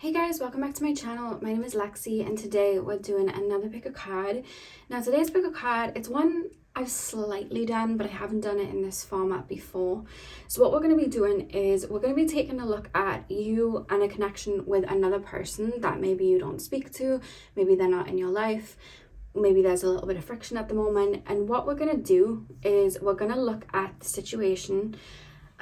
Hey guys, welcome back to my channel. My name is Lexi and today we're doing another pick a card. Now today's pick a card, it's one I've slightly done, but I haven't done it in this format before. So what we're going to be doing is we're going to be taking a look at you and a connection with another person that maybe you don't speak to, maybe they're not in your life, maybe there's a little bit of friction at the moment. And what we're going to do is we're going to look at the situation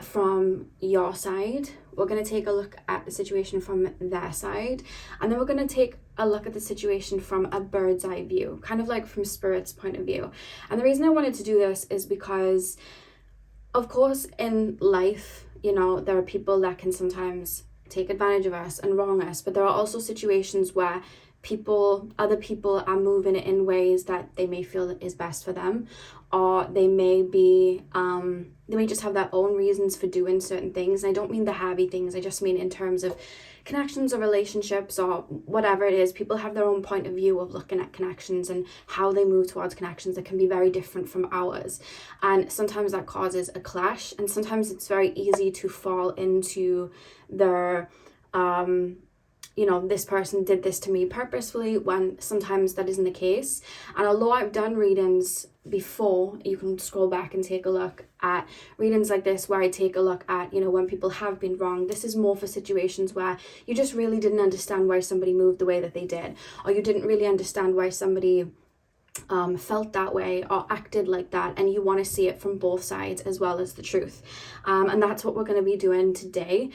from your side. We're going to take a look at the situation from their side, and then we're going to take a look at the situation from a bird's eye view, kind of like from Spirit's point of view. And the reason I wanted to do this is because, of course, in life, you know, there are people that can sometimes take advantage of us and wrong us, but there are also situations where other people are moving in ways that they may feel is best for them, or they may just have their own reasons for doing certain things. And I don't mean the heavy things, I just mean in terms of connections or relationships or whatever it is. People have their own point of view of looking at connections and how they move towards connections that can be very different from ours, and sometimes that causes a clash, and sometimes it's very easy to fall into their you know, this person did this to me purposefully, when sometimes that isn't the case. And although I've done readings before, you can scroll back and take a look at readings like this where I take a look at, you know, when people have been wrong. This is more for situations where you just really didn't understand why somebody moved the way that they did, or you didn't really understand why somebody felt that way or acted like that, and you want to see it from both sides as well as the truth. And that's what we're going to be doing today,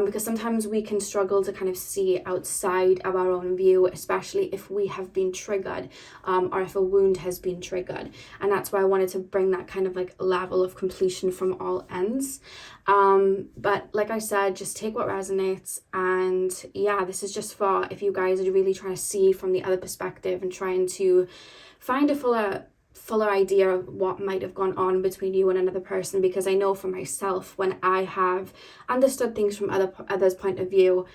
because sometimes we can struggle to kind of see outside of our own view, especially if we have been triggered, or if a wound has been triggered. And that's why I wanted to bring that kind of like level of completion from all ends. But like I said, just take what resonates. And yeah, this is just for if you guys are really trying to see from the other perspective and trying to find a fuller idea of what might have gone on between you and another person. Because I know for myself, when I have understood things from others' point of view,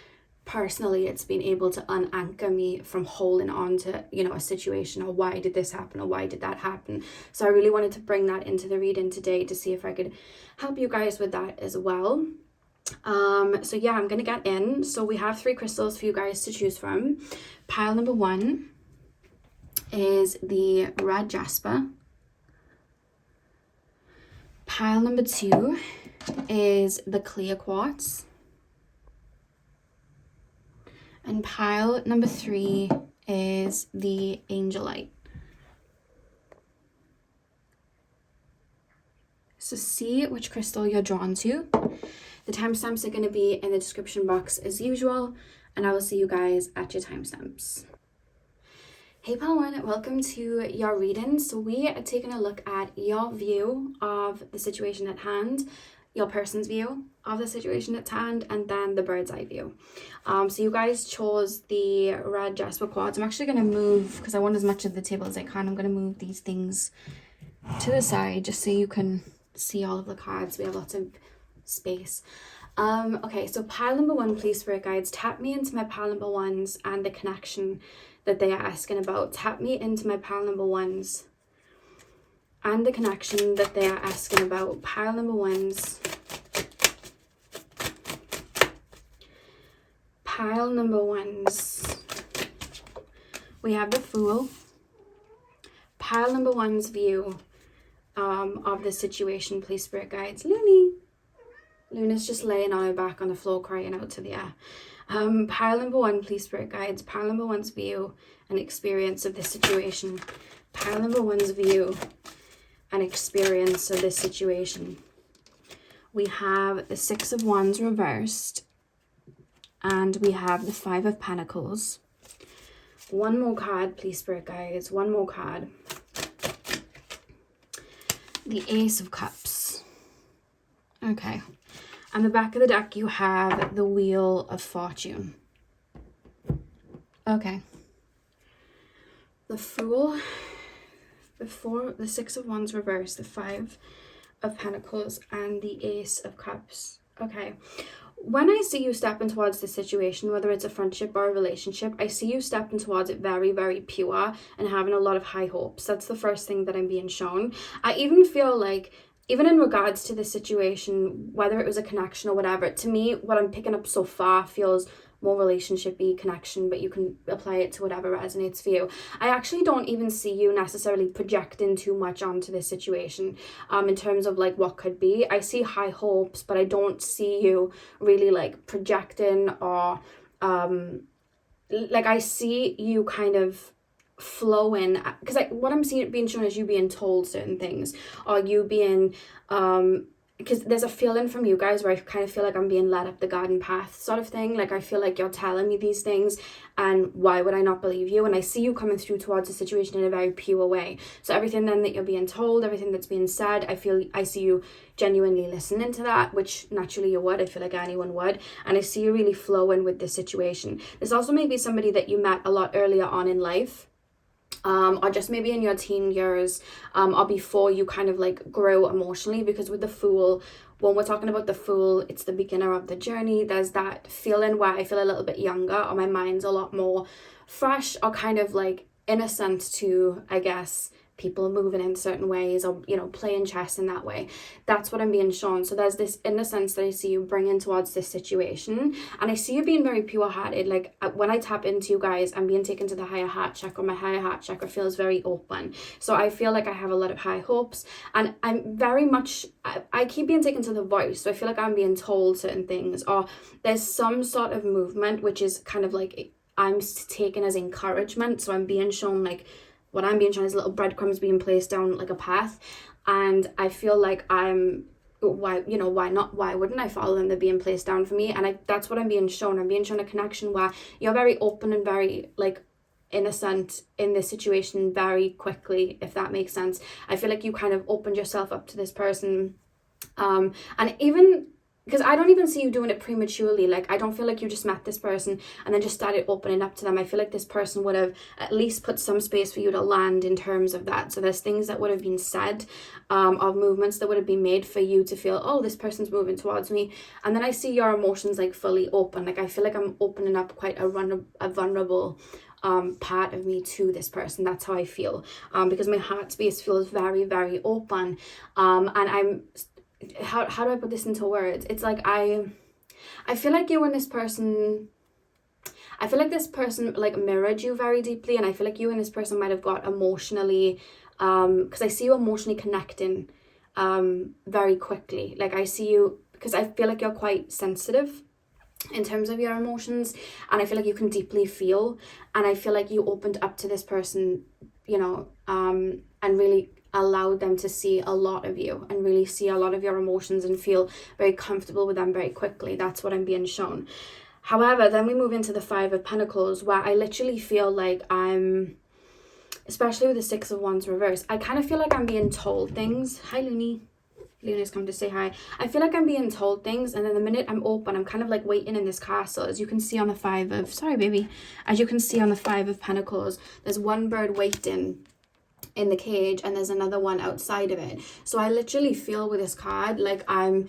personally, it's been able to unanchor me from holding on to, you know, a situation, or why did this happen, or why did that happen. So I really wanted to bring that into the reading today to see if I could help you guys with that as well. So yeah, I'm gonna get in. So we have 3 crystals for you guys to choose from. Pile number 1 is the red jasper. Pile number 2 is the clear quartz. And pile number 3 is the angelite. So see which crystal you're drawn to. The timestamps are going to be in the description box as usual, and I will see you guys at your timestamps. Hey pile 1, welcome to your reading. So we are taking a look at your view of the situation at hand, your person's view of the situation at hand, and then the bird's eye view. So you guys chose the red jasper quartz. I'm actually going to move, because I want as much of the table as I can, I'm going to move these things to the side just so you can see all of the cards. We have lots of space. Okay, so pile number 1, please, spirit guides, tap me into my pile number 1s and the connection that they are asking about. Tap me into my pile number 1s and the connection that they are asking about. Pile number 1s. Pile number 1s. We have the Fool. Pile number 1's view of the situation, please, spirit guides. Luna's just laying on her back on the floor crying out to the air. Pile number 1, please, spirit guides. Pile number 1's view and experience of this situation. Pile number 1's view and experience of this situation. We have the 6 of Wands reversed, and we have the 5 of Pentacles. One more card, please, spirit guides. One more card. The Ace of Cups. Okay. On the back of the deck, you have the Wheel of Fortune. Okay. The Fool, the 6 of Wands reversed, the 5 of Pentacles, and the Ace of Cups. Okay. When I see you stepping towards the situation, whether it's a friendship or a relationship, I see you stepping towards it very, very pure and having a lot of high hopes. That's the first thing that I'm being shown. I even feel like, even in regards to the situation, whether it was a connection or whatever, to me, what I'm picking up so far feels more relationship-y connection, but you can apply it to whatever resonates for you. I actually don't even see you necessarily projecting too much onto this situation in terms of like what could be. I see high hopes, but I don't see you really like projecting or like I see you kind of flowing, because like what I'm seeing being shown is you being told certain things, or you being because there's a feeling from you guys where I kind of feel like I'm being led up the garden path sort of thing. Like I feel like you're telling me these things, and why would I not believe you? And I see you coming through towards the situation in a very pure way. So everything then that you're being told, everything that's being said, I see you genuinely listening to that, which naturally you would. I feel like anyone would. And I see you really flowing with this situation. There's also maybe somebody that you met a lot earlier on in life, or just maybe in your teen years, or before you kind of like grow emotionally, because with the Fool, when we're talking about the Fool, it's the beginner of the journey. There's that feeling where I feel a little bit younger, or my mind's a lot more fresh, or kind of like innocent to, I guess, people moving in certain ways, or you know, playing chess in that way. That's what I'm being shown. So there's this innocence that I see you bringing towards this situation, and I see you being very pure-hearted. Like when I tap into you guys, I'm being taken to the higher heart chakra. My higher heart chakra feels very open, so I feel like I have a lot of high hopes, and I'm very much, I keep being taken to the voice, so I feel like I'm being told certain things, or there's some sort of movement which is kind of like I'm taken as encouragement. So I'm being shown like, what I'm being shown is little breadcrumbs being placed down like a path, and I feel like why not? Why wouldn't I follow them? They're being placed down for me, and that's what I'm being shown. I'm being shown a connection where you're very open and very like innocent in this situation very quickly, if that makes sense. I feel like you kind of opened yourself up to this person, and even because I don't even see you doing it prematurely. Like I don't feel like you just met this person and then just started opening up to them. I feel like this person would have at least put some space for you to land in terms of that. So there's things that would have been said, or movements that would have been made for you to feel, oh, this person's moving towards me. And then I see your emotions like fully open. Like I feel like I'm opening up quite a vulnerable part of me to this person. That's how I feel, because my heart space feels very, very open, and I'm, how do I put this into words? It's like I feel like you and this person, I feel like this person like mirrored you very deeply, and I feel like you and this person might have got emotionally, because I see you emotionally connecting very quickly. Like I see you, because I feel like you're quite sensitive in terms of your emotions, and I feel like you can deeply feel, and I feel like you opened up to this person, you know, and really allowed them to see a lot of you and really see a lot of your emotions and feel very comfortable with them very quickly. That's what I'm being shown. However, then we move into the Five of Pentacles, where I literally feel like I'm, especially with the Six of Wands reverse, I kind of feel like I'm being told things. Hi, Looney. Luna's come to say hi. I feel like I'm being told things, and then the minute I'm open, I'm kind of like waiting in this castle. As you can see on the as you can see on the Five of Pentacles, there's one bird waiting in the cage, and there's another one outside of it. So I literally feel with this card like I'm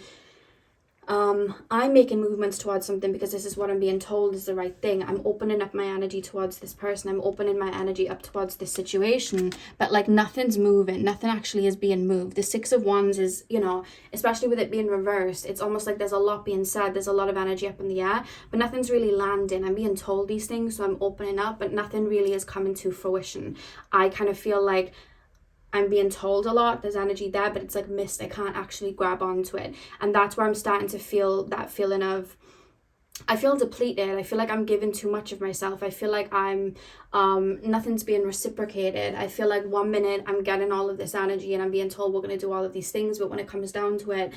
making movements towards something because this is what I'm being told is the right thing. I'm opening up my energy towards this person. I'm opening my energy up towards this situation, but like nothing's moving. Nothing actually is being moved. The Six of Wands is, you know, especially with it being reversed, it's almost like there's a lot being said. There's a lot of energy up in the air, but nothing's really landing. I'm being told these things, so I'm opening up, but nothing really is coming to fruition. I kind of feel like I'm being told a lot, there's energy there, but it's like mist. I can't actually grab onto it. And that's where I'm starting to feel that feeling of, I feel depleted. I feel like I'm giving too much of myself. I feel like I'm, nothing's being reciprocated. I feel like 1 minute I'm getting all of this energy and I'm being told we're going to do all of these things, but when it comes down to it,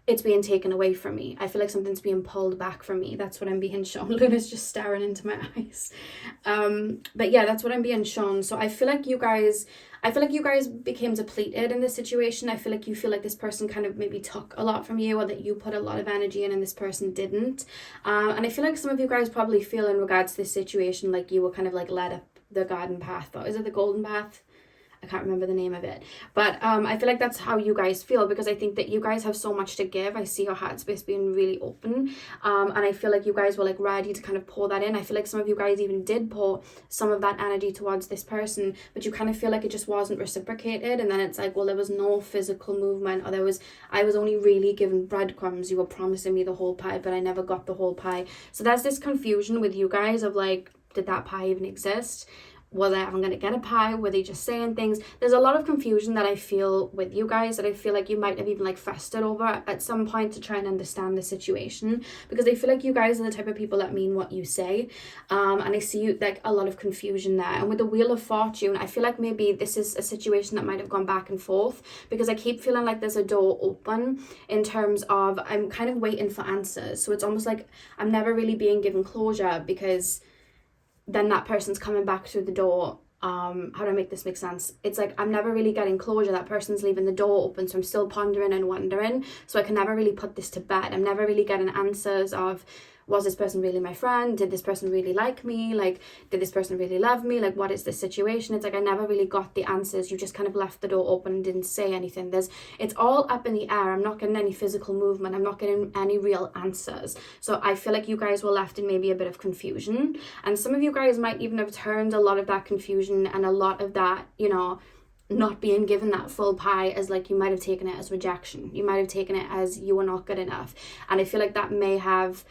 it's being taken away from me. I feel like something's being pulled back from me. That's what I'm being shown. Luna's just staring into my eyes. But yeah, that's what I'm being shown. So I feel like you guys became depleted in this situation. I feel like you feel like this person kind of maybe took a lot from you, or that you put a lot of energy in and this person didn't. And I feel like some of you guys probably feel in regards to this situation like you were kind of like led up the garden path. Or is it the golden path? I can't remember the name of it, but I feel like that's how you guys feel, because I think that you guys have so much to give. I see your heart space being really open, and I feel like you guys were like ready to kind of pour that in. I feel like some of you guys even did pour some of that energy towards this person, but you kind of feel like it just wasn't reciprocated, and then it's like, well, there was no physical movement, or I was only really given breadcrumbs. You were promising me the whole pie, but I never got the whole pie. So there's this confusion with you guys of like, did that pie even exist? Was I ever going to get a pie? Were they just saying things? There's a lot of confusion that I feel with you guys, that I feel like you might have even like festered over at some point to try and understand the situation, because I feel like you guys are the type of people that mean what you say, and I see like a lot of confusion there. And with the Wheel of Fortune, I feel like maybe this is a situation that might have gone back and forth, because I keep feeling like there's a door open in terms of I'm kind of waiting for answers. So it's almost like I'm never really being given closure, because then that person's coming back through the door. How do I make this make sense? It's like I'm never really getting closure. That person's leaving the door open, so I'm still pondering and wondering, so I can never really put this to bed. I'm never really getting answers of, was this person really my friend? Did this person really like me? Like, did this person really love me? Like, what is this situation? It's like I never really got the answers. You just kind of left the door open and didn't say anything. It's all up in the air. I'm not getting any physical movement. I'm not getting any real answers. So I feel like you guys were left in maybe a bit of confusion. And some of you guys might even have turned a lot of that confusion and a lot of that, you know, not being given that full pie as like, you might have taken it as rejection. You might have taken it as you were not good enough. And I feel like that may have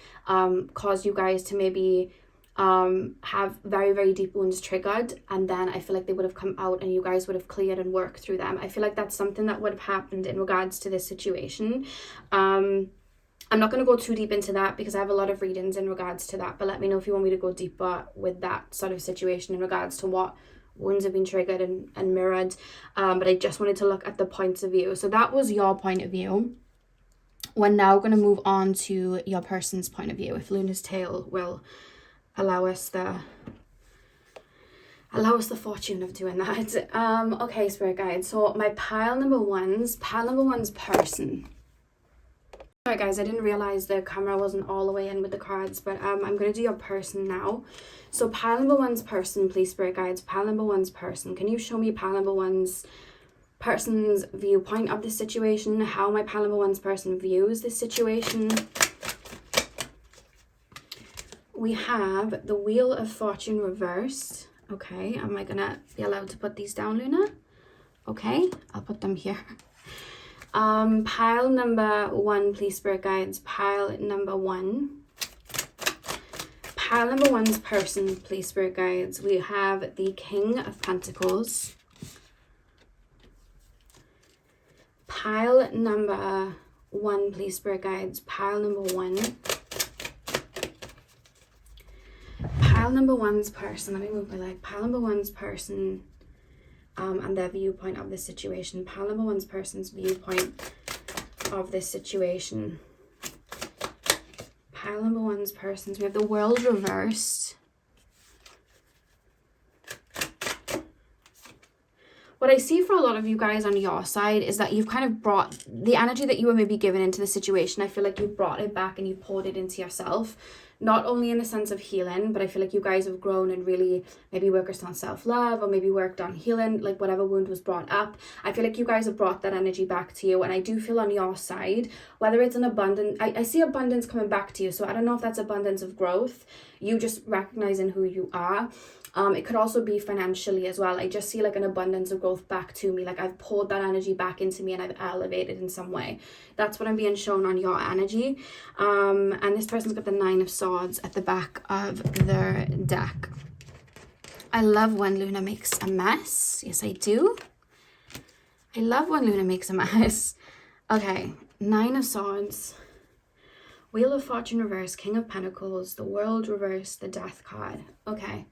caused you guys to maybe have very, very deep wounds triggered, and then I feel like they would have come out and you guys would have cleared and worked through them. I feel like that's something that would have happened in regards to this situation. I'm not going to go too deep into that because I have a lot of readings in regards to that, but let me know if you want me to go deeper with that sort of situation in regards to what wounds have been triggered and mirrored. But I just wanted to look at the points of view. So that was your point of view. We're now going to move on to your person's point of view, if Luna's tail will allow us the fortune of doing that. Okay, spirit guide. So my pile number one's person. Sorry guys, I didn't realize the camera wasn't all the way in with the cards, but I'm going to do your person now. So pile number one's person, please, spirit guides. Pile number one's person. Can you show me pile number one's person's viewpoint of the situation? How my pile number one's person views this situation? We have the Wheel of Fortune reversed. Okay, am I going to be allowed to put these down, Luna? Okay, I'll put them here. Pile number one, please, spirit guides. Pile number one. Pile number one's person, please, spirit guides. We have the King of Pentacles. Pile number one, please, spirit guides. Pile number one. Pile number one's person. Let me move my leg. Pile number one's person. And their viewpoint of this situation. Pile number one's person's viewpoint of this situation. Pile number one's person's. We have the World reversed. What I see for a lot of you guys on your side is that you've kind of brought the energy that you were maybe given into the situation. I feel like you've brought it back and you've poured it into yourself. Not only in the sense of healing, but I feel like you guys have grown and really maybe worked on self-love, or maybe worked on healing, like whatever wound was brought up. I feel like you guys have brought that energy back to you. And I do feel on your side, whether it's an abundance, I see abundance coming back to you. So I don't know if that's abundance of growth, you just recognizing who you are. It could also be financially as well. I just see like an abundance of growth back to me. Like I've poured that energy back into me and I've elevated in some way. That's what I'm being shown on your energy. And this person's got the Nine of Swords at the back of their deck. I love when Luna makes a mess. Yes, I do. I love when Luna makes a mess. Okay, Nine of Swords. Wheel of Fortune reverse, King of Pentacles, the World reverse, the Death card. Okay.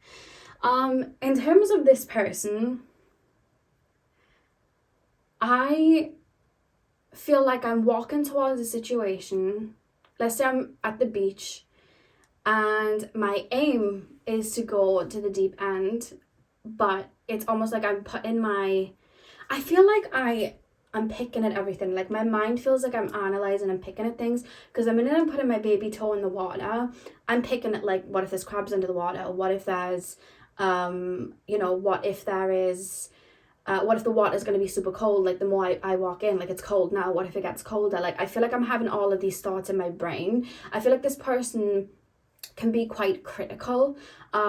In terms of this person, I feel like I'm walking towards a situation. Let's say I'm at the beach and my aim is to go to the deep end, but it's almost like I'm putting I feel like I'm picking at everything. Like my mind feels like I'm analyzing and picking at things, because the minute I'm putting my baby toe in the water, I'm picking at like, what if there's crabs under the water? What if there's, what if there is, what if the water is going to be super cold? Like the more I walk in, like it's cold now, what if it gets colder? Like I feel like I'm having all of these thoughts in my brain. I feel like this person can be quite critical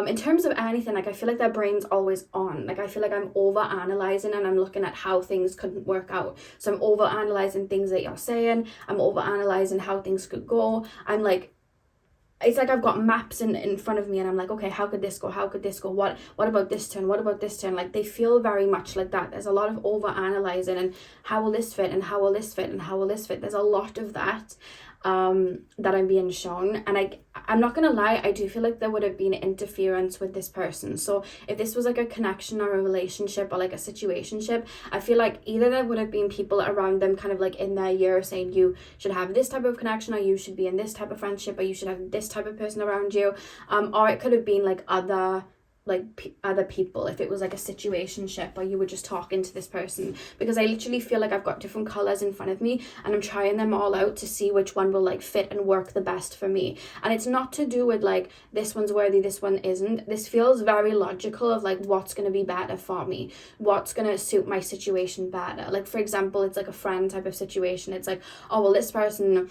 in terms of anything. Like I feel like their brain's always on. Like I feel like I'm over analyzing and I'm looking at how things couldn't work out. So I'm over analyzing things that you're saying, I'm over analyzing how things could go. I'm like, it's like I've got maps in front of me and I'm like, okay, how could this go? How could this go? What about this turn? What about this turn? Like they feel very much like that. There's a lot of over analyzing and how will this fit and how will this fit and how will this fit? There's a lot of that that I'm being shown, and I'm not gonna lie, I do feel like there would have been interference with this person. So if this was like a connection or a relationship or like a situationship, I feel like either there would have been people around them kind of like in their ear saying you should have this type of connection, or you should be in this type of friendship, or you should have this type of person around you, or it could have been like other people, if it was like a situationship or you were just talking to this person, because I literally feel like I've got different colors in front of me and I'm trying them all out to see which one will like fit and work the best for me. And it's not to do with like this one's worthy, this one isn't. This feels very logical of like what's going to be better for me, what's going to suit my situation better. Like for example, it's like a friend type of situation. It's like, oh well, this person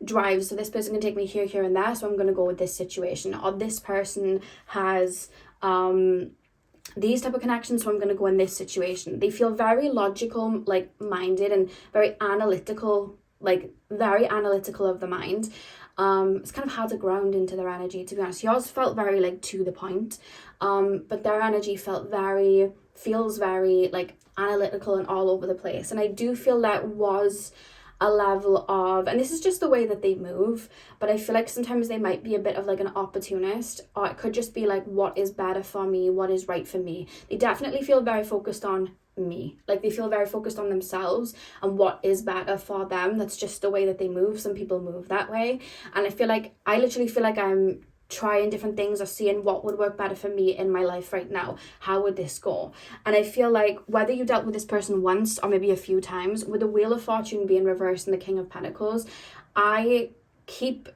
drives, so this person can take me here, here and there, so I'm going to go with this situation. Or this person has these type of connections, so I'm going to go in this situation. They feel very logical, like minded, and very analytical, like very analytical of the mind. It's kind of hard to ground into their energy, to be honest. Yours felt very like to the point, but their energy feels very like analytical and all over the place. And I do feel that was a level of, and this is just the way that they move, but I feel like sometimes they might be a bit of like an opportunist, or it could just be like what is better for me, what is right for me. They definitely feel very focused on me, like they feel very focused on themselves and what is better for them. That's just the way that they move. Some people move that way, and I literally feel like I'm trying different things or seeing what would work better for me in my life right now. How would this go? And I feel like whether you dealt with this person once or maybe a few times, with the Wheel of Fortune being reversed and the King of Pentacles, I keep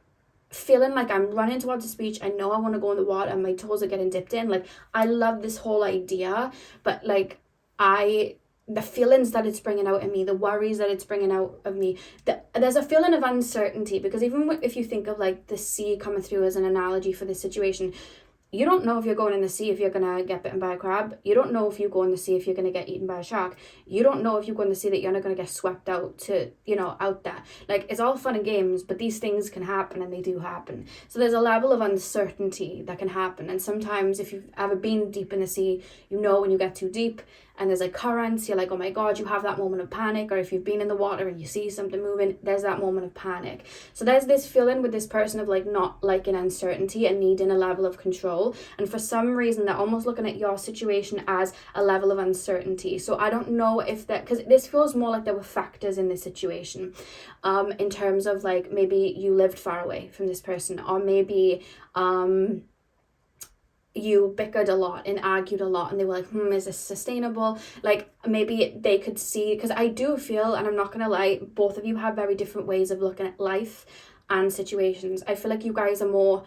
feeling like I'm running towards the beach. I know I want to go in the water and my toes are getting dipped in. Like I love this whole idea, but like the feelings that it's bringing out in me, the worries that it's bringing out of me, there's a feeling of uncertainty, because even if you think of like the sea coming through as an analogy for this situation, you don't know if you're going in the sea if you're going to get bitten by a crab. You don't know if you go in the sea if you're going to get eaten by a shark. You don't know if you go in the sea that you're not going to get swept out to, out there. Like, it's all fun and games, but these things can happen, and they do happen. So there's a level of uncertainty that can happen. And sometimes if you've ever been deep in the sea, when you get too deep and there's like currents, you're like, oh my God, you have that moment of panic. Or if you've been in the water and you see something moving, there's that moment of panic. So there's this feeling with this person of like not liking uncertainty and needing a level of control. And for some reason, they're almost looking at your situation as a level of uncertainty. So I don't know if that, because this feels more like there were factors in this situation, in terms of like maybe you lived far away from this person, or maybe you bickered a lot and argued a lot, and they were like, is this sustainable? Like maybe they could see, because I do feel, and I'm not gonna lie, both of you have very different ways of looking at life and situations. I feel like you guys are more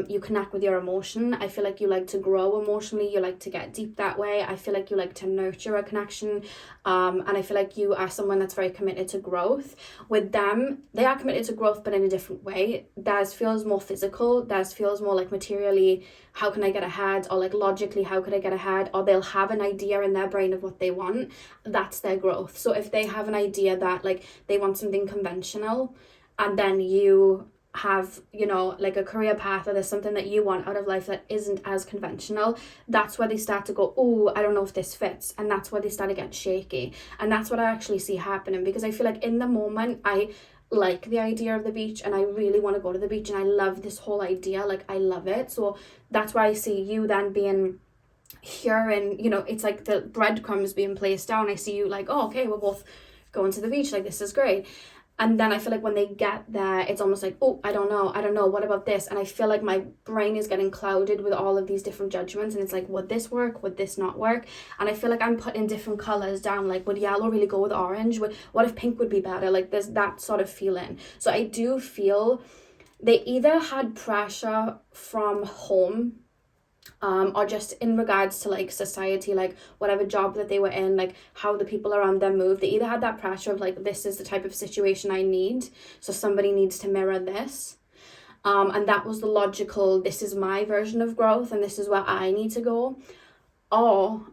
you connect with your emotion. I feel like you like to grow emotionally, you like to get deep that way. I feel like you like to nurture a connection, and I feel like you are someone that's very committed to growth. With them, they are committed to growth, but in a different way. Theirs feels more physical, theirs feels more like materially, how can I get ahead, or like logically, how could I get ahead? Or they'll have an idea in their brain of what they want. That's their growth. So if they have an idea that like they want something conventional, and then you have, like a career path, or there's something that you want out of life that isn't as conventional, that's where they start to go, oh, I don't know if this fits. And that's where they start to get shaky. And that's what I actually see happening, because I feel like in the moment, I like the idea of the beach and I really want to go to the beach and I love this whole idea, like I love it. So that's why I see you then being here, and it's like the breadcrumbs being placed down. I see you like, oh, okay, we're both going to the beach, like this is great. And then I feel like when they get there, it's almost like, oh, I don't know, what about this? And I feel like my brain is getting clouded with all of these different judgments, and it's like, would this work? Would this not work? And I feel like I'm putting different colours down, like, would yellow really go with orange? What if pink would be better? Like, there's that sort of feeling. So I do feel they either had pressure from home, or just in regards to like society, like whatever job that they were in, like how the people around them move. They either had that pressure of like, this is the type of situation I need, so somebody needs to mirror this. And that was the logical, this is my version of growth and this is where I need to go. Or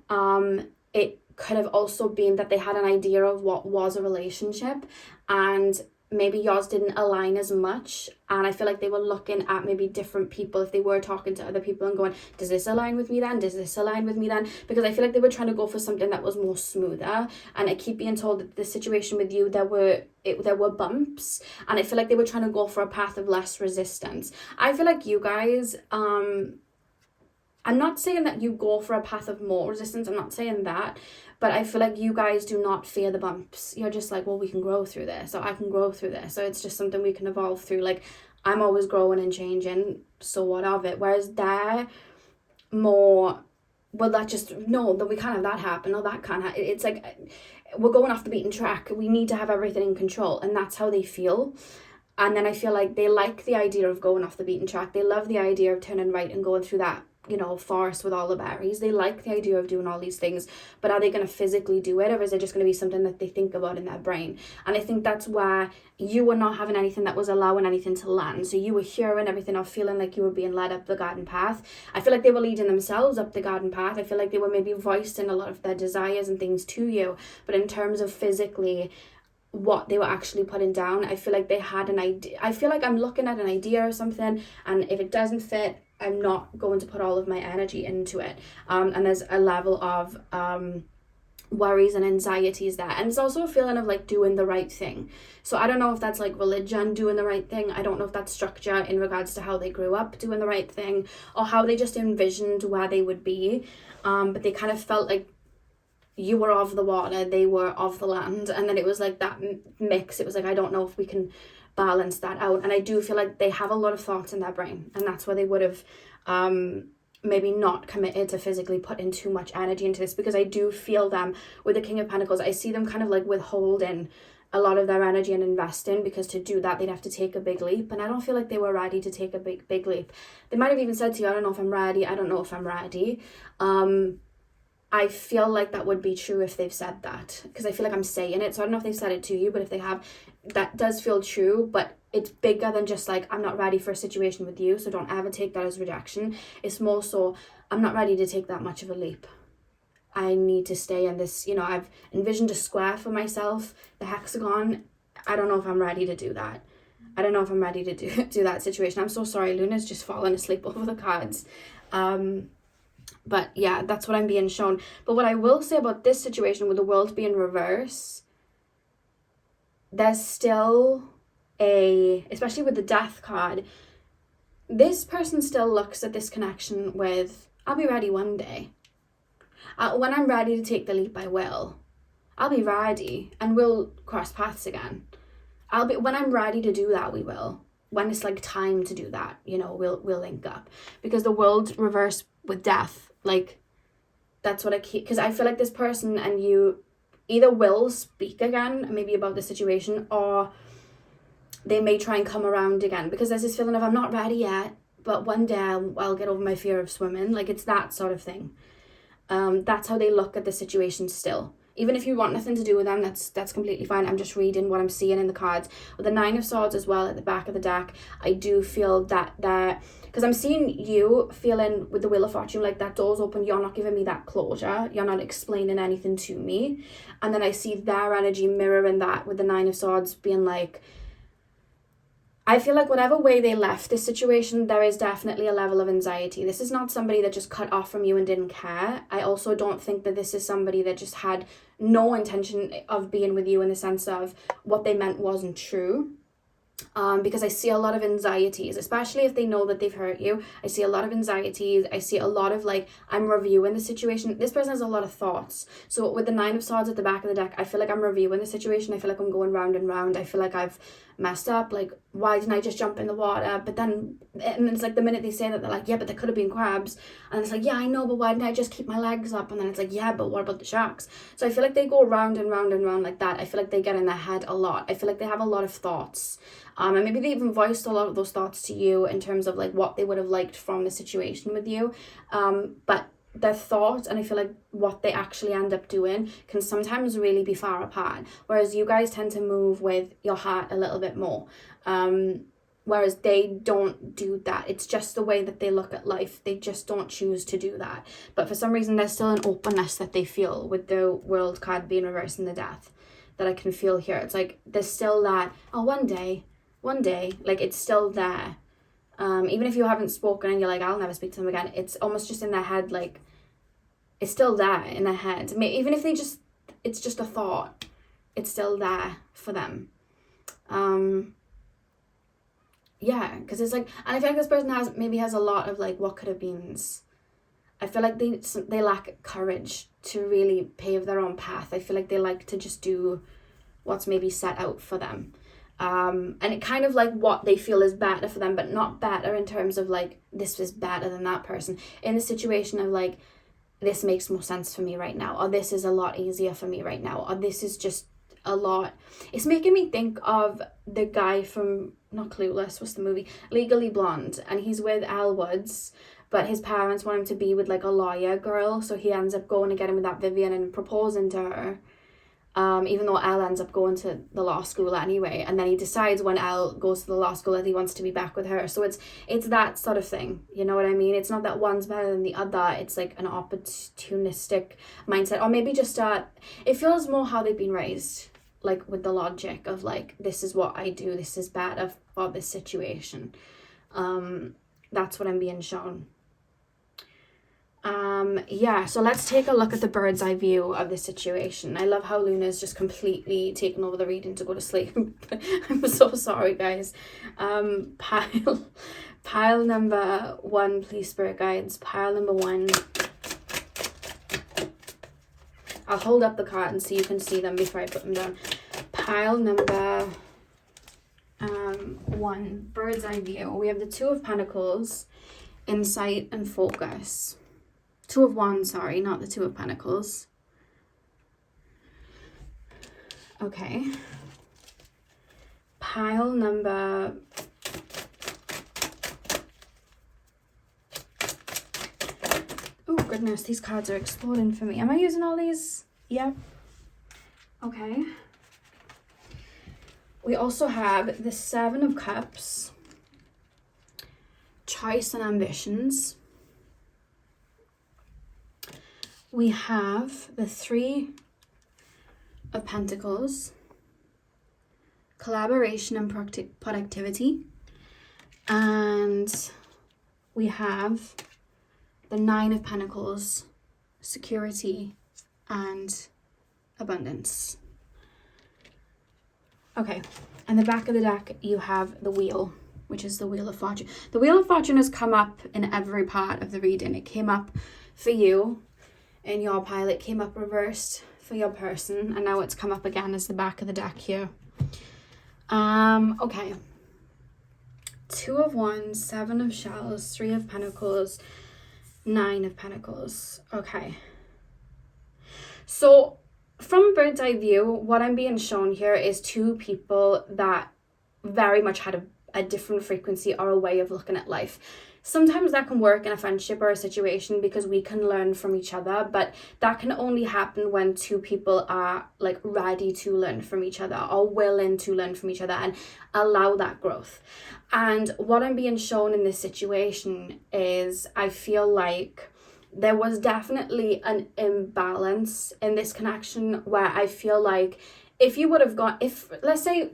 it could have also been that they had an idea of what was a relationship, and maybe yours didn't align as much, and I feel like they were looking at maybe different people if they were talking to other people and going, does this align with me then? Does this align with me then? Because I feel like they were trying to go for something that was more smoother, and I keep being told that the situation with you, there were bumps, and I feel like they were trying to go for a path of less resistance. I feel like you guys, I'm not saying that you go for a path of more resistance, I'm not saying that, but I feel like you guys do not fear the bumps. You're just like, well, we can grow through this, or I can grow through this, so it's just something we can evolve through. Like, I'm always growing and changing, so what of it? Whereas they're more, well, that just, no, that we can't have that happen, or that can't happen. It's like, we're going off the beaten track, we need to have everything in control, and that's how they feel. And then I feel like they like the idea of going off the beaten track. They love the idea of turning right and going through that, you know, forest with all the berries. They like the idea of doing all these things, but are they going to physically do it, or is it just going to be something that they think about in their brain? And I think that's where you were not having anything that was allowing anything to land. So you were hearing everything or feeling like you were being led up the garden path. I feel like they were leading themselves up the garden path. I feel like they were maybe voicing a lot of their desires and things to you, but in terms of physically what they were actually putting down, I feel like they had an idea. I feel like I'm looking at an idea or something, and if it doesn't fit, I'm not going to put all of my energy into it. And there's a level of worries and anxieties there. And it's also a feeling of like doing the right thing. So I don't know if that's like religion, doing the right thing. I don't know if that's structure in regards to how they grew up doing the right thing, or how they just envisioned where they would be. But they kind of felt like you were of the water, they were of the land. And then it was like that mix. It was like, I don't know if we can balance that out. And I do feel like they have a lot of thoughts in their brain, and that's where they would have maybe not committed to physically put in too much energy into this, because I do feel them with the King of Pentacles. I see them kind of like withholding a lot of their energy and investing, because to do that they'd have to take a big leap, and I don't feel like they were ready to take a big leap. They might have even said to you, I don't know if I'm ready, I don't know if I'm ready. I feel like that would be true if they've said that, because I feel like I'm saying it, so I don't know if they've said it to you, but if they have, that does feel true. But it's bigger than just like, I'm not ready for a situation with you, so don't ever take that as rejection. It's more so, I'm not ready to take that much of a leap. I need to stay in this, you know, I've envisioned a square for myself, the hexagon. I don't know if I'm ready to do that. I don't know if I'm ready to do that situation. I'm so sorry, Luna's just fallen asleep over the cards. But yeah, that's what I'm being shown. But what I will say about this situation with the world being reverse, there's still especially with the death card, this person still looks at this connection with, I'll be ready one day. When I'm ready to take the leap, I will. I'll be ready and we'll cross paths again. When I'm ready to do that, we will. When it's like time to do that, you know, we'll link up. Because the world reverse with death, like, that's what I keep, because I feel like this person and you either will speak again, maybe about the situation, or they may try and come around again, because there's this feeling of, I'm not ready yet, but one day I'll get over my fear of swimming. Like, it's that sort of thing. That's how they look at the situation still. Even if you want nothing to do with them, that's completely fine. I'm just reading what I'm seeing in the cards. With the Nine of Swords as well at the back of the deck, I do feel that because I'm seeing you feeling with the Wheel of Fortune, like that door's open, you're not giving me that closure, you're not explaining anything to me. And then I see their energy mirroring that with the Nine of Swords being like, I feel like whatever way they left this situation, there is definitely a level of anxiety. This is not somebody that just cut off from you and didn't care. I also don't think that this is somebody that just had no intention of being with you, in the sense of what they meant wasn't true. Because I see a lot of anxieties, especially if they know that they've hurt you. I see a lot of anxieties. I see a lot of like, I'm reviewing the situation. This person has a lot of thoughts. So with the Nine of Swords at the back of the deck, I feel like I'm reviewing the situation. I feel like I'm going round and round. I feel like I've messed up, like, why didn't I just jump in the water? But then, and it's like the minute they say that, they're like, yeah, but there could have been crabs. And it's like, yeah, I know, but why didn't I just keep my legs up? And then it's like, yeah, but what about the sharks? So I feel like they go round and round and round like that. I feel like they get in their head a lot. I feel like they have a lot of thoughts. And maybe they even voiced a lot of those thoughts to you in terms of like what they would have liked from the situation with you. But their thoughts, and I feel like what they actually end up doing, can sometimes really be far apart. Whereas you guys tend to move with your heart a little bit more. Whereas they don't do that. It's just the way that they look at life. They just don't choose to do that. But for some reason, there's still an openness that they feel with the World card being reversed in the Death that I can feel here. It's like there's still that, oh, one day, like it's still there. Even if you haven't spoken and you're like, I'll never speak to them again, it's almost just in their head, like, it's still there in their head. Even if it's just a thought, it's still there for them. Yeah, because it's like, and I feel like this person has a lot of like, what could have beens. I feel like they lack courage to really pave their own path. I feel like they like to just do what's maybe set out for them. And it kind of like what they feel is better for them, but not better in terms of like, this is better than that person. In the situation of like, this makes more sense for me right now, or this is a lot easier for me right now, or this is just a lot. It's making me think of the guy from, not Clueless, what's the movie? Legally Blonde, and he's with Elle Woods, but his parents want him to be with like a lawyer girl, so he ends up going to get him with that Vivian and proposing to her. Even though Elle ends up going to the law school anyway, and then he decides when Elle goes to the law school that he wants to be back with her. So it's that sort of thing, you know what I mean? It's not that one's better than the other. It's like an opportunistic mindset, or maybe just it feels more how they've been raised, like with the logic of like, this is what I do, this is better for this situation. That's what I'm being shown. Yeah, so let's take a look at the bird's eye view of the situation. I love how Luna's just completely taken over the reading to go to sleep. I'm so sorry, guys. Pile number 1, please, spirit guides. Pile number 1. I'll hold up the cards so you can see them before I put them down. Pile number 1, bird's eye view. We have the 2 of Pentacles, insight and focus. 2 of Wands, sorry, not the 2 of Pentacles. Okay. Pile number... Oh, goodness, these cards are exploding for me. Am I using all these? Yeah. Okay. We also have the 7 of Cups, choice and ambitions. We have the 3 of Pentacles, collaboration and productivity. And we have the 9 of Pentacles, security and abundance. Okay, and the back of the deck, you have the Wheel, which is the Wheel of Fortune. The Wheel of Fortune has come up in every part of the reading. It came up for you in your pile, it came up reversed for your person, and now it's come up again as the back of the deck here. Okay. 2 of Wands, 7 of Shells, 3 of Pentacles, 9 of Pentacles. Okay. So from a bird's eye view, what I'm being shown here is 2 people that very much had a different frequency or a way of looking at life. Sometimes that can work in a friendship or a situation because we can learn from each other, but that can only happen when 2 people are like ready to learn from each other or willing to learn from each other and allow that growth. And what I'm being shown in this situation is I feel like there was definitely an imbalance in this connection where I feel like if you would have gone, if let's say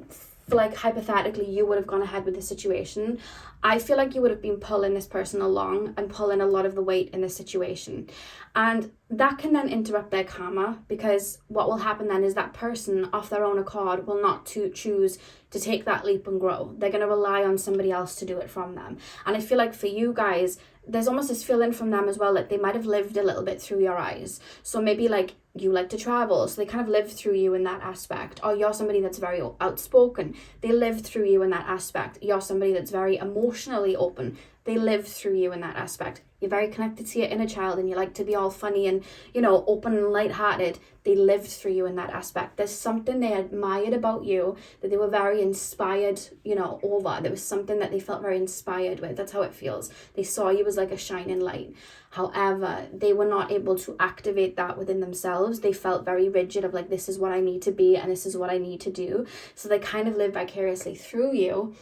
like hypothetically you would have gone ahead with the situation, I feel like you would have been pulling this person along and pulling a lot of the weight in this situation. And that can then interrupt their karma, because what will happen then is that person off their own accord will not choose to take that leap and grow. They're going to rely on somebody else to do it from them. And I feel like for you guys, there's almost this feeling from them as well that they might have lived a little bit through your eyes. So maybe like you like to travel, so they kind of live through you in that aspect. Or you're somebody that's very outspoken, they live through you in that aspect. You're somebody that's very emotionally open, they live through you in that aspect. You're very connected to your inner child and you like to be all funny and, open and lighthearted. They lived through you in that aspect. There's something they admired about you that they were very inspired, over. There was something that they felt very inspired with. That's how it feels. They saw you as like a shining light. However, they were not able to activate that within themselves. They felt very rigid of like, this is what I need to be and this is what I need to do. So they kind of live vicariously through you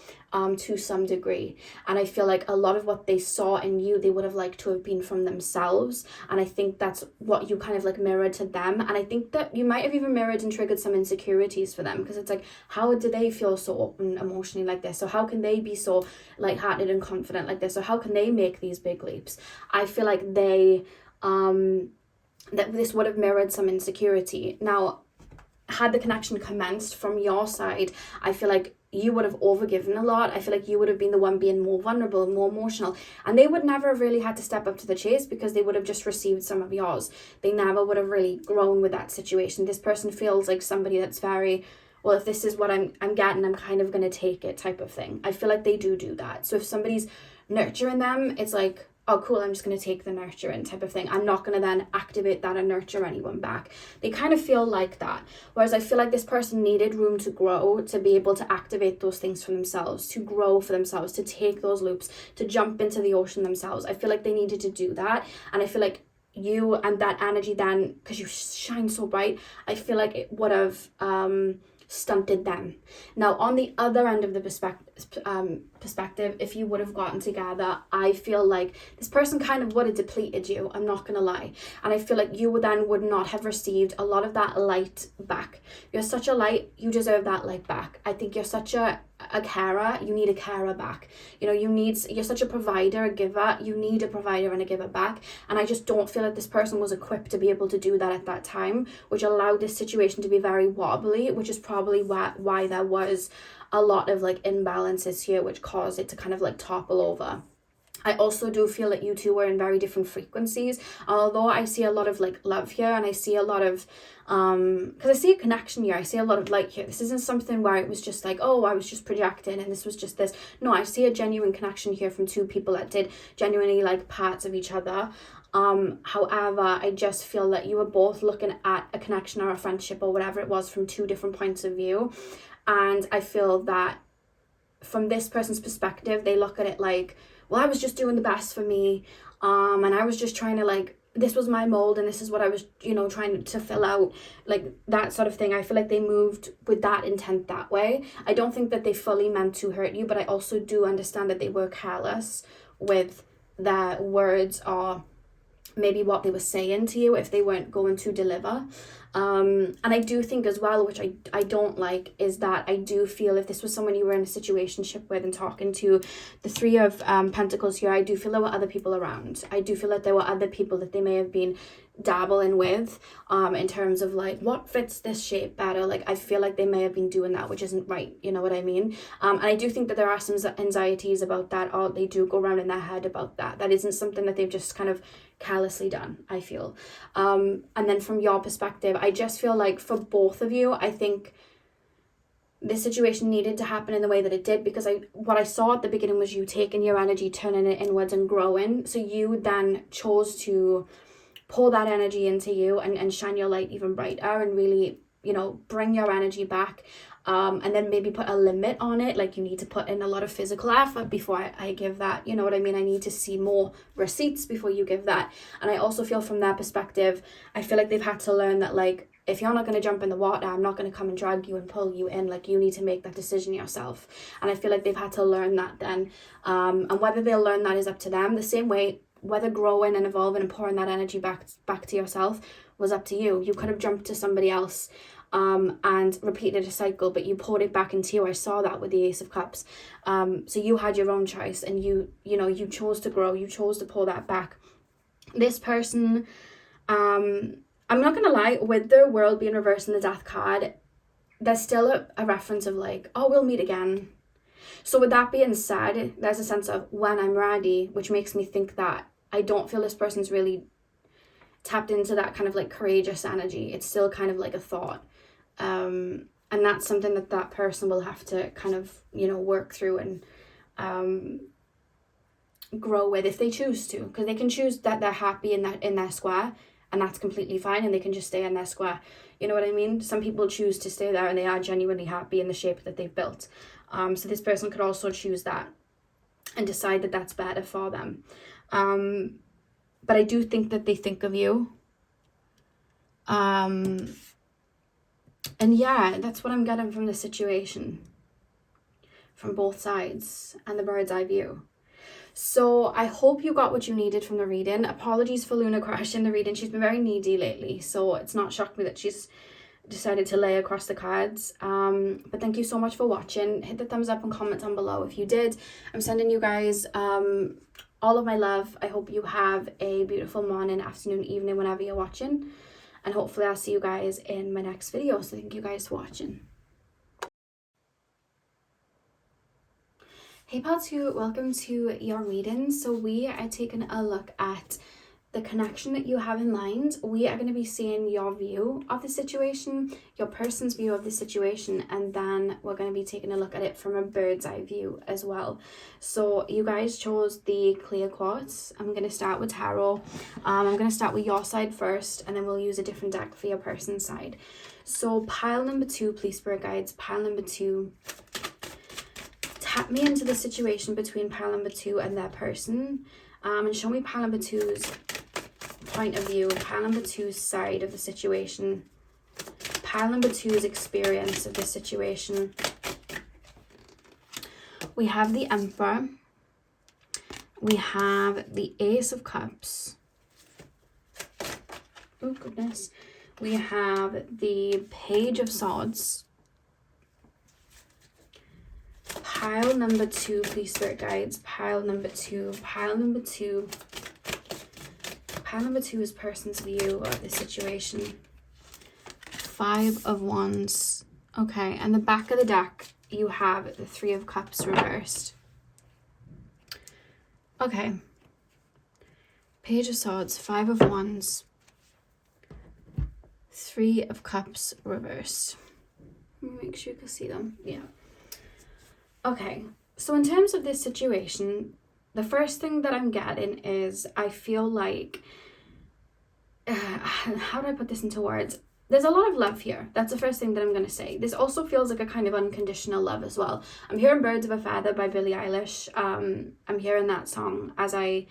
to some degree. And I feel like a lot of what they saw in you, they would have liked to have been from themselves. And I think that's what you kind of like mirrored to them. And I think that you might have even mirrored and triggered some insecurities for them, because it's like, how do they feel so open emotionally like this? So how can they be so lighthearted and confident like this? Or how can they make these big leaps? I feel like they, that this would have mirrored some insecurity. Now, had the connection commenced from your side, I feel like you would have overgiven a lot. I feel like you would have been the one being more vulnerable, more emotional, and they would never have really had to step up to the chase because they would have just received some of yours. They never would have really grown with that situation. This person feels like somebody that's very, well, if this is what I'm getting, I'm kind of going to take it type of thing. I feel like they do that. So if somebody's nurturing them, it's like, oh cool, I'm just going to take the nurturing type of thing. I'm not going to then activate that and nurture anyone back. They kind of feel like that. Whereas I feel like this person needed room to grow, to be able to activate those things for themselves, to grow for themselves, to take those loops, to jump into the ocean themselves. I feel like they needed to do that. And I feel like you and that energy then, because you shine so bright, I feel like it would have stunted them. Now, on the other end of the perspective, if you would have gotten together, I feel like this person kind of would have depleted you, I'm not gonna lie. And I feel like you would not have received a lot of that light back. You're such a light, you deserve that light back. I think you're such a carer, you need a carer back. You're such a provider, a giver, you need a provider and a giver back. And I just don't feel like this person was equipped to be able to do that at that time, which allowed this situation to be very wobbly, which is probably why there was a lot of like imbalances here, which caused it to kind of like topple over. I also do feel that you two were in very different frequencies. Although I see a lot of like love here, and I see a lot of because I see a connection here, I see a lot of light here. This isn't something where it was just like, oh, I was just projecting and this was just this. No, I see a genuine connection here from two people that did genuinely like parts of each other. However, I just feel that you were both looking at a connection or a friendship or whatever it was from two different points of view. And I feel that from this person's perspective, they look at it like, well, I was just doing the best for me, and I was just trying to like, this was my mold and this is what I was, trying to fill out, like that sort of thing. I feel like they moved with that intent that way. I don't think that they fully meant to hurt you, but I also do understand that they were careless with their words or maybe what they were saying to you if they weren't going to deliver. And I do think as well, which I don't like, is that I do feel if this was someone you were in a situationship with and talking to, the Three of Pentacles here, I do feel there were other people around. I do feel that there were other people that they may have been dabbling with in terms of like what fits this shape better. Like I feel like they may have been doing that, which isn't right, you know what I mean? And I do think that there are some anxieties about that, or they do go around in their head about that isn't something that they've just kind of carelessly done, I feel. And then from your perspective, I just feel like for both of you, I think this situation needed to happen in the way that it did, because what I saw at the beginning was you taking your energy, turning it inwards and growing. So you then chose to pull that energy into you and shine your light even brighter and really, bring your energy back. And then maybe put a limit on it, like you need to put in a lot of physical effort before I give that, you know what I mean? I need to see more receipts before you give that. And I also feel from their perspective, I feel like they've had to learn that, like, if you're not going to jump in the water, I'm not going to come and drag you and pull you in. Like, you need to make that decision yourself. And I feel like they've had to learn that then. And whether they'll learn that is up to them. The same way, whether growing and evolving and pouring that energy back to yourself was up to you. You could have jumped to somebody else and repeated a cycle, but you poured it back into you. I saw that with the Ace of Cups. So you had your own choice, and you chose to grow. You chose to pour that back. This person, I'm not gonna lie, with the World being reversed in the Death card, there's still a reference of like, oh, we'll meet again. So with that being said, there's a sense of when I'm ready, which makes me think that I don't feel this person's really tapped into that kind of like courageous energy. It's still kind of like a thought. And that's something that that person will have to kind of, you know, work through and grow with if they choose to, because they can choose that they're happy in their square, and that's completely fine, and they can just stay in their square. You know what I mean? Some people choose to stay there and they are genuinely happy in the shape that they've built. So this person could also choose that and decide that that's better for them. But I do think that they think of you. And yeah, that's what I'm getting from the situation, from both sides and the bird's eye view. So I hope you got what you needed from the reading. Apologies for Luna crashing the reading. She's been very needy lately, so it's not shocked me that she's decided to lay across the cards. But thank you so much for watching. Hit the thumbs up and comment down below if you did. I'm sending you guys all of my love. I hope you have a beautiful morning, afternoon, evening, whenever you're watching. And hopefully I'll see you guys in my next video. So thank you guys for watching. Hey Part 2, welcome to your reading. So we are taking a look at the connection that you have in mind. We are going to be seeing your view of the situation, your person's view of the situation, and then we're going to be taking a look at it from a bird's eye view as well. So you guys chose the clear quartz. I'm going to start with tarot. I'm going to start with your side first, and then we'll use a different deck for your person's side. So pile number 2, please, spirit guides. Pile number 2. Tap me into the situation between pile number 2 and their person, and show me pile number 2's point of view, pile number 2's side of the situation, pile number 2's experience of the situation. We have the Emperor, we have the Ace of Cups, oh goodness, we have the Page of Swords. Pile number 2, please, spirit guides. Pile number 2. Pile number 2. Pile number 2 is person's view of the situation. 5 of Wands. Okay, and the back of the deck, you have the 3 of Cups reversed. Okay. Page of Swords, 5 of Wands, 3 of Cups reversed. Make sure you can see them. Yeah. Okay, so in terms of this situation, the first thing that I'm getting is I feel like, how do I put this into words? There's a lot of love here. That's the first thing that I'm going to say. This also feels like a kind of unconditional love as well. I'm hearing Birds of a Feather by Billie Eilish. I'm hearing that song as I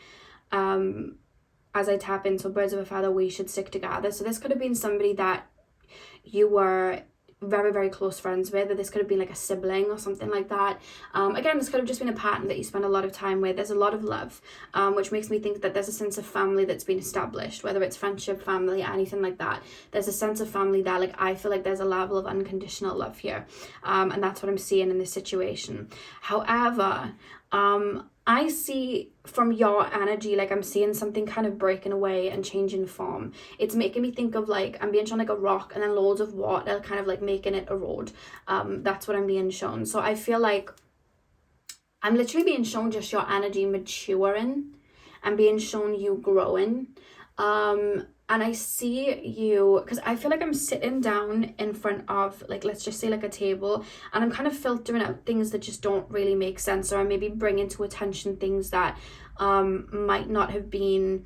tap into Birds of a Feather, We Should Stick Together. So this could have been somebody that you were very, very close friends with, or this could have been like a sibling or something like that. Again, this could have just been a partner that you spend a lot of time with. There's a lot of love, which makes me think that there's a sense of family that's been established, whether it's friendship, family, anything like that. There's a sense of family there. Like, I feel like there's a level of unconditional love here, and that's what I'm seeing in this situation. However, I see from your energy, like I'm seeing something kind of breaking away and changing form. It's making me think of like I'm being shown like a rock and then loads of water kind of like making it erode. That's what I'm being shown. So I feel like I'm literally being shown just your energy maturing and being shown you growing. And I see you, because I feel like I'm sitting down in front of, like, let's just say like a table, and I'm kind of filtering out things that just don't really make sense, or I'm maybe bringing to attention things that might not have been,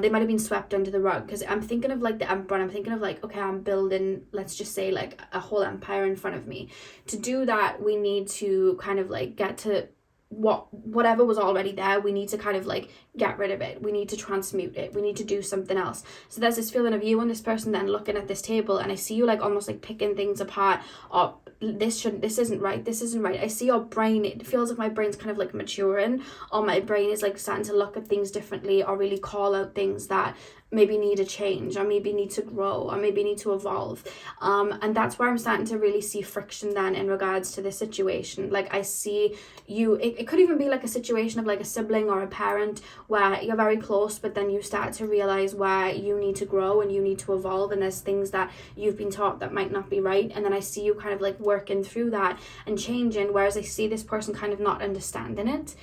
they might have been swept under the rug. Because I'm thinking of like the Emperor, and I'm thinking of like, okay, I'm building, let's just say like a whole empire in front of me. To do that, we need to kind of like get to whatever was already there. We need to kind of like get rid of it. We need to transmute it. We need to do something else. So there's this feeling of you and this person then looking at this table, and I see you like almost like picking things apart, or this isn't right, this isn't right. I see your brain, it feels like my brain's kind of like maturing, or my brain is like starting to look at things differently, or really call out things that maybe need a change, or maybe need to grow, or maybe need to evolve. And that's where I'm starting to really see friction then in regards to this situation. Like I see you, it could even be like a situation of like a sibling or a parent where you're very close, but then you start to realize where you need to grow and you need to evolve, and there's things that you've been taught that might not be right. And then I see you kind of like working through that and changing, whereas I see this person kind of not understanding it,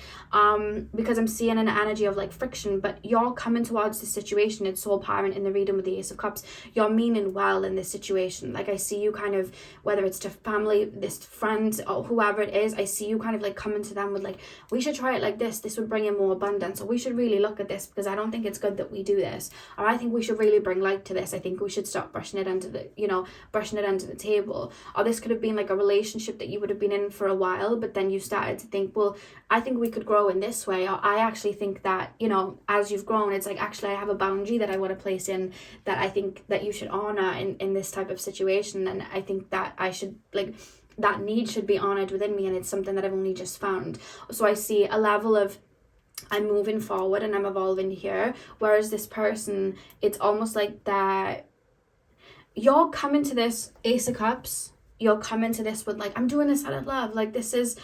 because I'm seeing an energy of like friction. But you're coming towards the situation, it's so apparent in the reading with the Ace of Cups. You're meaning well in this situation. Like I see you kind of, whether it's to family, this friend, or whoever it is, I see you kind of like coming to them with like, we should try it like this would bring in more abundance, or we should really look at this because I don't think it's good that we do this, or I think we should really bring light to this. I think we should stop brushing it under the table. Or this could have been like a relationship that you would have been in for a while, but then you started to think, well, I think we could grow in this way, or I actually think that, you know, as you've grown, it's like, actually I have a boundary that I want to place in that I think that you should honor in this type of situation, and I think that I should, like, that need should be honored within me, and it's something that I've only just found. So I see a level of, I'm moving forward and I'm evolving here, whereas this person, it's almost like that you're coming to this Ace of Cups, you're coming to this with like, I'm doing this out of love, like this is,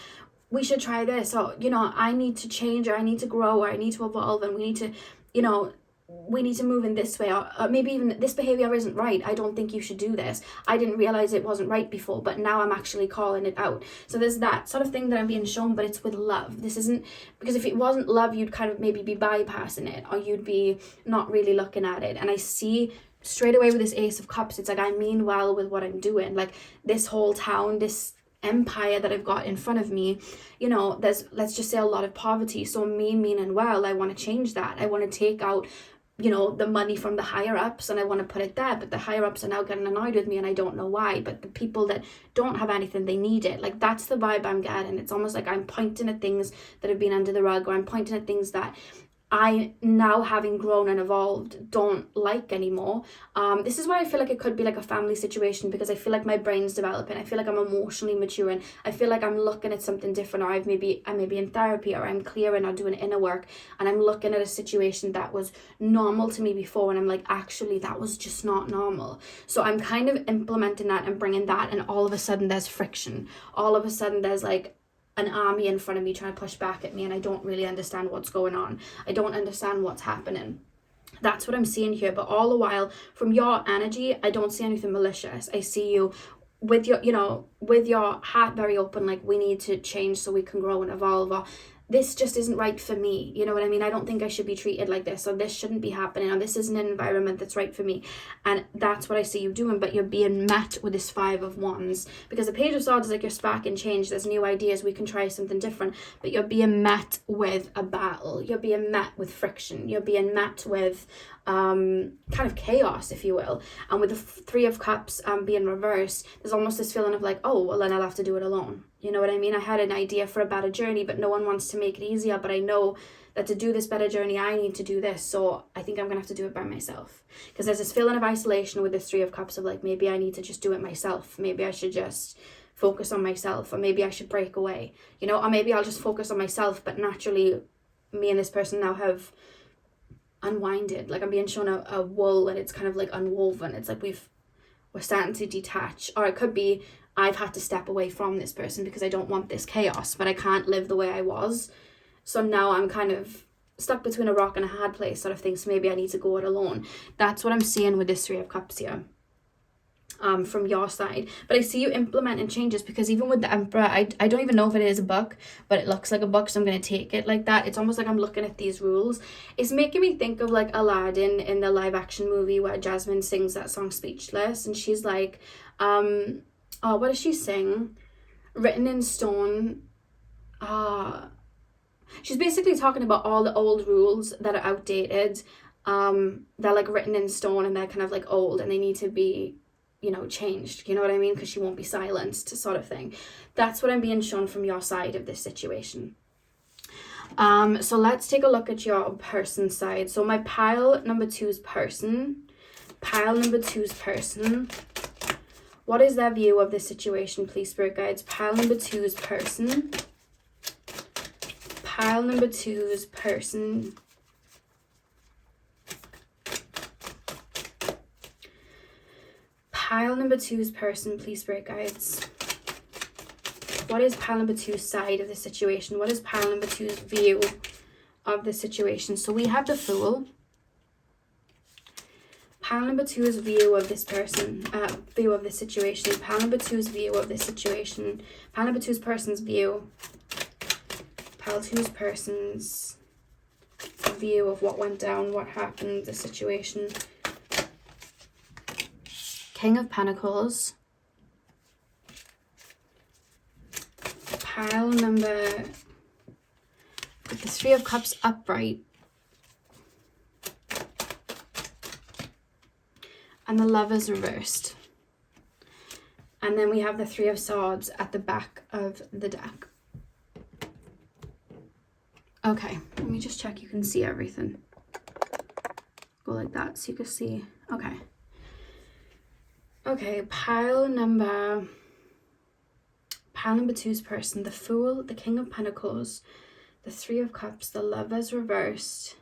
we should try this, or, you know, I need to change, or I need to grow, or I need to evolve, and we need to, you know, we need to move in this way, or maybe even this behavior isn't right, I don't think you should do this, I didn't realize it wasn't right before, but now I'm actually calling it out. So there's that sort of thing that I'm being shown, but it's with love. This isn't, because if it wasn't love, you'd kind of maybe be bypassing it, or you'd be not really looking at it. And I see straight away with this Ace of Cups, it's like, I mean well with what I'm doing. Like this whole town, this empire that I've got in front of me, you know, there's, let's just say, a lot of poverty. So me meaning well, I want to change that. I want to take out, you know, the money from the higher ups, and I want to put it there, but the higher ups are now getting annoyed with me and I don't know why. But the people that don't have anything, they need it. Like that's the vibe I'm getting. It's almost like I'm pointing at things that have been under the rug, or I'm pointing at things that I, now having grown and evolved, don't like anymore. This is why I feel like it could be like a family situation, because I feel like my brain's developing. I feel like I'm emotionally maturing. I feel like I'm looking at something different, or I may be in therapy, or I'm clearing or doing inner work, and I'm looking at a situation that was normal to me before, and I'm like, actually that was just not normal. So I'm kind of implementing that and bringing that, and all of a sudden there's friction. All of a sudden there's like an army in front of me trying to push back at me, and I don't really understand what's going on. I don't understand what's happening. That's what I'm seeing here. But all the while, from your energy, I don't see anything malicious. I see you with your, you know, with your heart very open, like we need to change so we can grow and evolve, or this just isn't right for me, you know what I mean? I don't think I should be treated like this, or this shouldn't be happening, or this isn't an environment that's right for me. And that's what I see you doing, but you're being met with this Five of Wands, because the Page of Swords is like you're sparking change, there's new ideas, we can try something different, but you're being met with a battle, you're being met with friction, you're being met with kind of chaos, if you will. And with the Three of Cups being reversed, there's almost this feeling of like, oh, well then I'll have to do it alone. You know what I mean? I had an idea for a better journey, but no one wants to make it easier. But I know that to do this better journey, I need to do this. So I think I'm going to have to do it by myself. Because there's this feeling of isolation with this Three of Cups of like, maybe I need to just do it myself. Maybe I should just focus on myself, or maybe I should break away, you know, or maybe I'll just focus on myself. But naturally, me and this person now have unwinded. Like I'm being shown a wool, and it's kind of like unwoven. It's like we're starting to detach. Or it could be I've had to step away from this person because I don't want this chaos, but I can't live the way I was. So now I'm kind of stuck between a rock and a hard place sort of thing. So maybe I need to go it alone. That's what I'm seeing with this Three of Cups here. From your side. But I see you implementing changes, because even with the Emperor, I don't even know if it is a book, but it looks like a book, so I'm going to take it like that. It's almost like I'm looking at these rules. It's making me think of like Aladdin in the live action movie where Jasmine sings that song Speechless, and she's like, what does she sing? Written in stone. She's basically talking about all the old rules that are outdated. They're like written in stone, and they're kind of like old, and they need to be, you know, changed, you know what I mean? Because she won't be silenced, sort of thing. That's what I'm being shown from your side of this situation. So let's take a look at your person side. So my pile number two's person. What is their view of this situation, please, Spirit Guides? Pile number two's person. Pile number two's person. Pile number two's person, please, Spirit Guides. What is pile number two's side of the situation? What is pile number two's view of the situation? So we have the Fool. Pile number two's view of this person, view of this situation. Pile number two's view of this situation. Pile number two's person's view. Pile two's person's view of what went down, what happened, the situation. King of Pentacles. Pile number, with the Three of Cups upright. And the Lovers reversed. And then we have the Three of Swords at the back of the deck. Okay, let me just check you can see everything. Go like that so you can see. Okay. Okay, pile number 2's person. The Fool, the King of Pentacles, the Three of Cups, the Lovers reversed,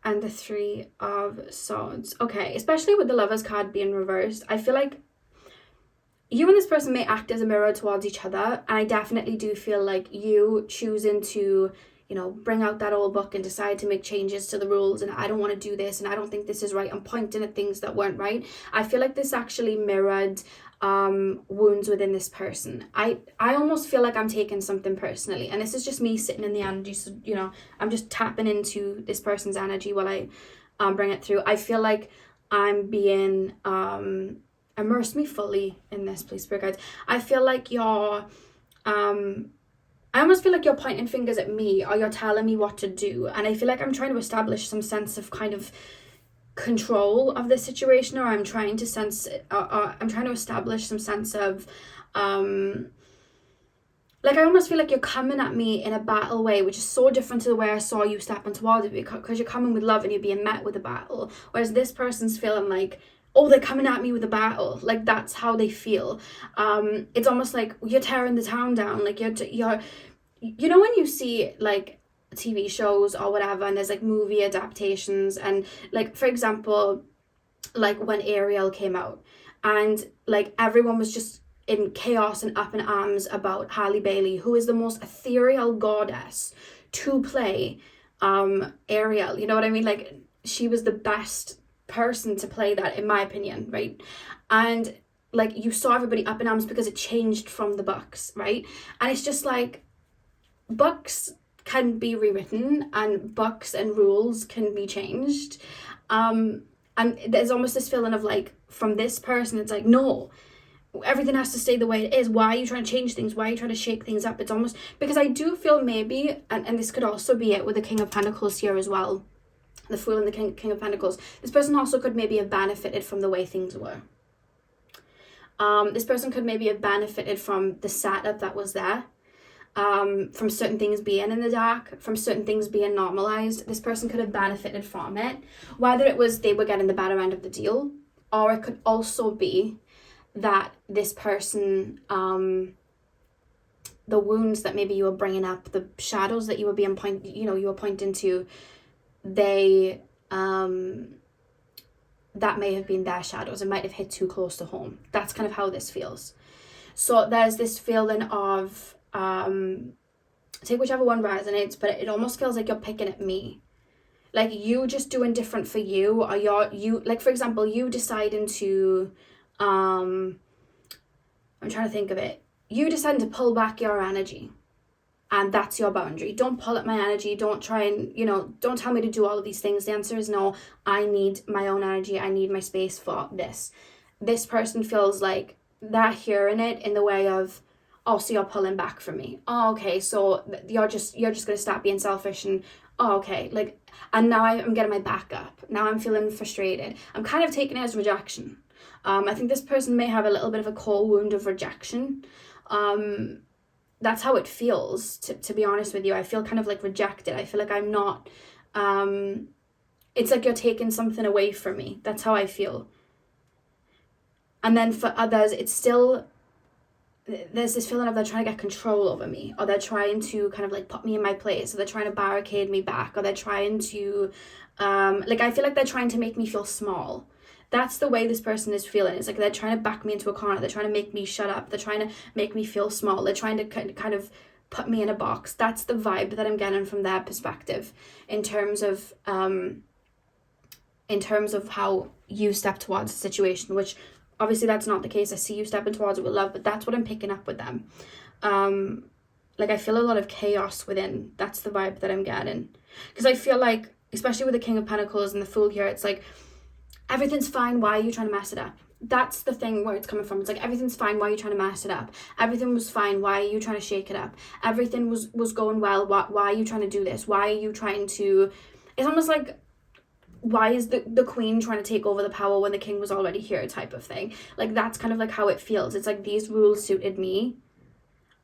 and the Three of Swords. Okay, especially with the Lovers card being reversed, I feel like you and this person may act as a mirror towards each other, and I definitely do feel like you choosing to, you know, bring out that old book and decide to make changes to the rules, and I don't want to do this, and I don't think this is right, I'm pointing at things that weren't right. I feel like this actually mirrored wounds within this person. I almost feel like I'm taking something personally, and this is just me sitting in the energy, so, you know, I'm just tapping into this person's energy while I bring it through. I feel like I'm being immerse me fully in this, please, spirit guides. I feel like you're I almost feel like you're pointing fingers at me, or you're telling me what to do, and I feel like I'm trying to establish some sense of kind of control of the situation, or I'm trying to establish some sense of like, I almost feel like you're coming at me in a battle way, which is so different to the way I saw you stepping towards it, because you're coming with love and you're being met with a battle, whereas this person's feeling like, oh, they're coming at me with a battle. Like, that's how they feel. It's almost like you're tearing the town down. Like, you're you know when you see, like, TV shows or whatever, and there's, like, movie adaptations, and, like, for example, like, when Ariel came out, and, like, everyone was just in chaos and up in arms about Halle Bailey, who is the most ethereal goddess to play Ariel. You know what I mean? Like, she was the best person to play that, in my opinion, right? And, like, you saw everybody up in arms because it changed from the books, right? And it's just like, books can be rewritten, and books and rules can be changed, and there's almost this feeling of, like, from this person, it's like, no, everything has to stay the way it is. Why are you trying to change things? Why are you trying to shake things up? It's almost, because I do feel maybe, and this could also be it with the King of Pentacles here as well, the Fool and the King of Pentacles, this person also could maybe have benefited from the way things were. This person could maybe have benefited from the setup that was there, from certain things being in the dark, from certain things being normalized. This person could have benefited from it, whether it was they were getting the better end of the deal, or it could also be that this person, the wounds that maybe you were bringing up, the shadows that you were being you were pointing to, they that may have been their shadows. It might have hit too close to home. That's kind of how this feels. So there's this feeling of take whichever one resonates, but it almost feels like you're picking at me, like you just doing different for you, or you like, for example, you deciding to I'm trying to think of it, you deciding to pull back your energy, and that's your boundary. Don't pull at my energy, don't try and, don't tell me to do all of these things. The answer is no. I need my own energy, I need my space for this. This person feels like they're hearing it in the way of, oh, so you're pulling back from me. Oh, okay, so you're just going to stop being selfish, and oh, okay, like, and now I'm getting my back up. Now I'm feeling frustrated. I'm kind of taking it as rejection. I think this person may have a little bit of a core wound of rejection. That's how it feels, to be honest with you. I feel kind of like rejected. I feel like I'm not, it's like you're taking something away from me. That's how I feel. And then for others, it's still, there's this feeling of they're trying to get control over me, or they're trying to kind of like put me in my place, or they're trying to barricade me back, or they're trying to, like, I feel like they're trying to make me feel small. That's the way this person is feeling. It's like they're trying to back me into a corner. They're trying to make me shut up. They're trying to make me feel small. They're trying to kind of put me in a box. That's the vibe that I'm getting from their perspective, in terms of how you step towards the situation, which obviously that's not the case. I see you stepping towards it with love, but that's what I'm picking up with them. like, I feel a lot of chaos within. That's the vibe that I'm getting. Because I feel like, especially with the King of Pentacles and the Fool here, it's like, everything's fine, why are you trying to mess it up? That's the thing where it's coming from. It's like, everything's fine, why are you trying to mess it up? Everything was fine, why are you trying to shake it up? Everything was going well, why are you trying to do this? Why are you trying to... It's almost like, why is the queen trying to take over the power when the king was already here, type of thing. Like, that's kind of like how it feels. It's like, these rules suited me,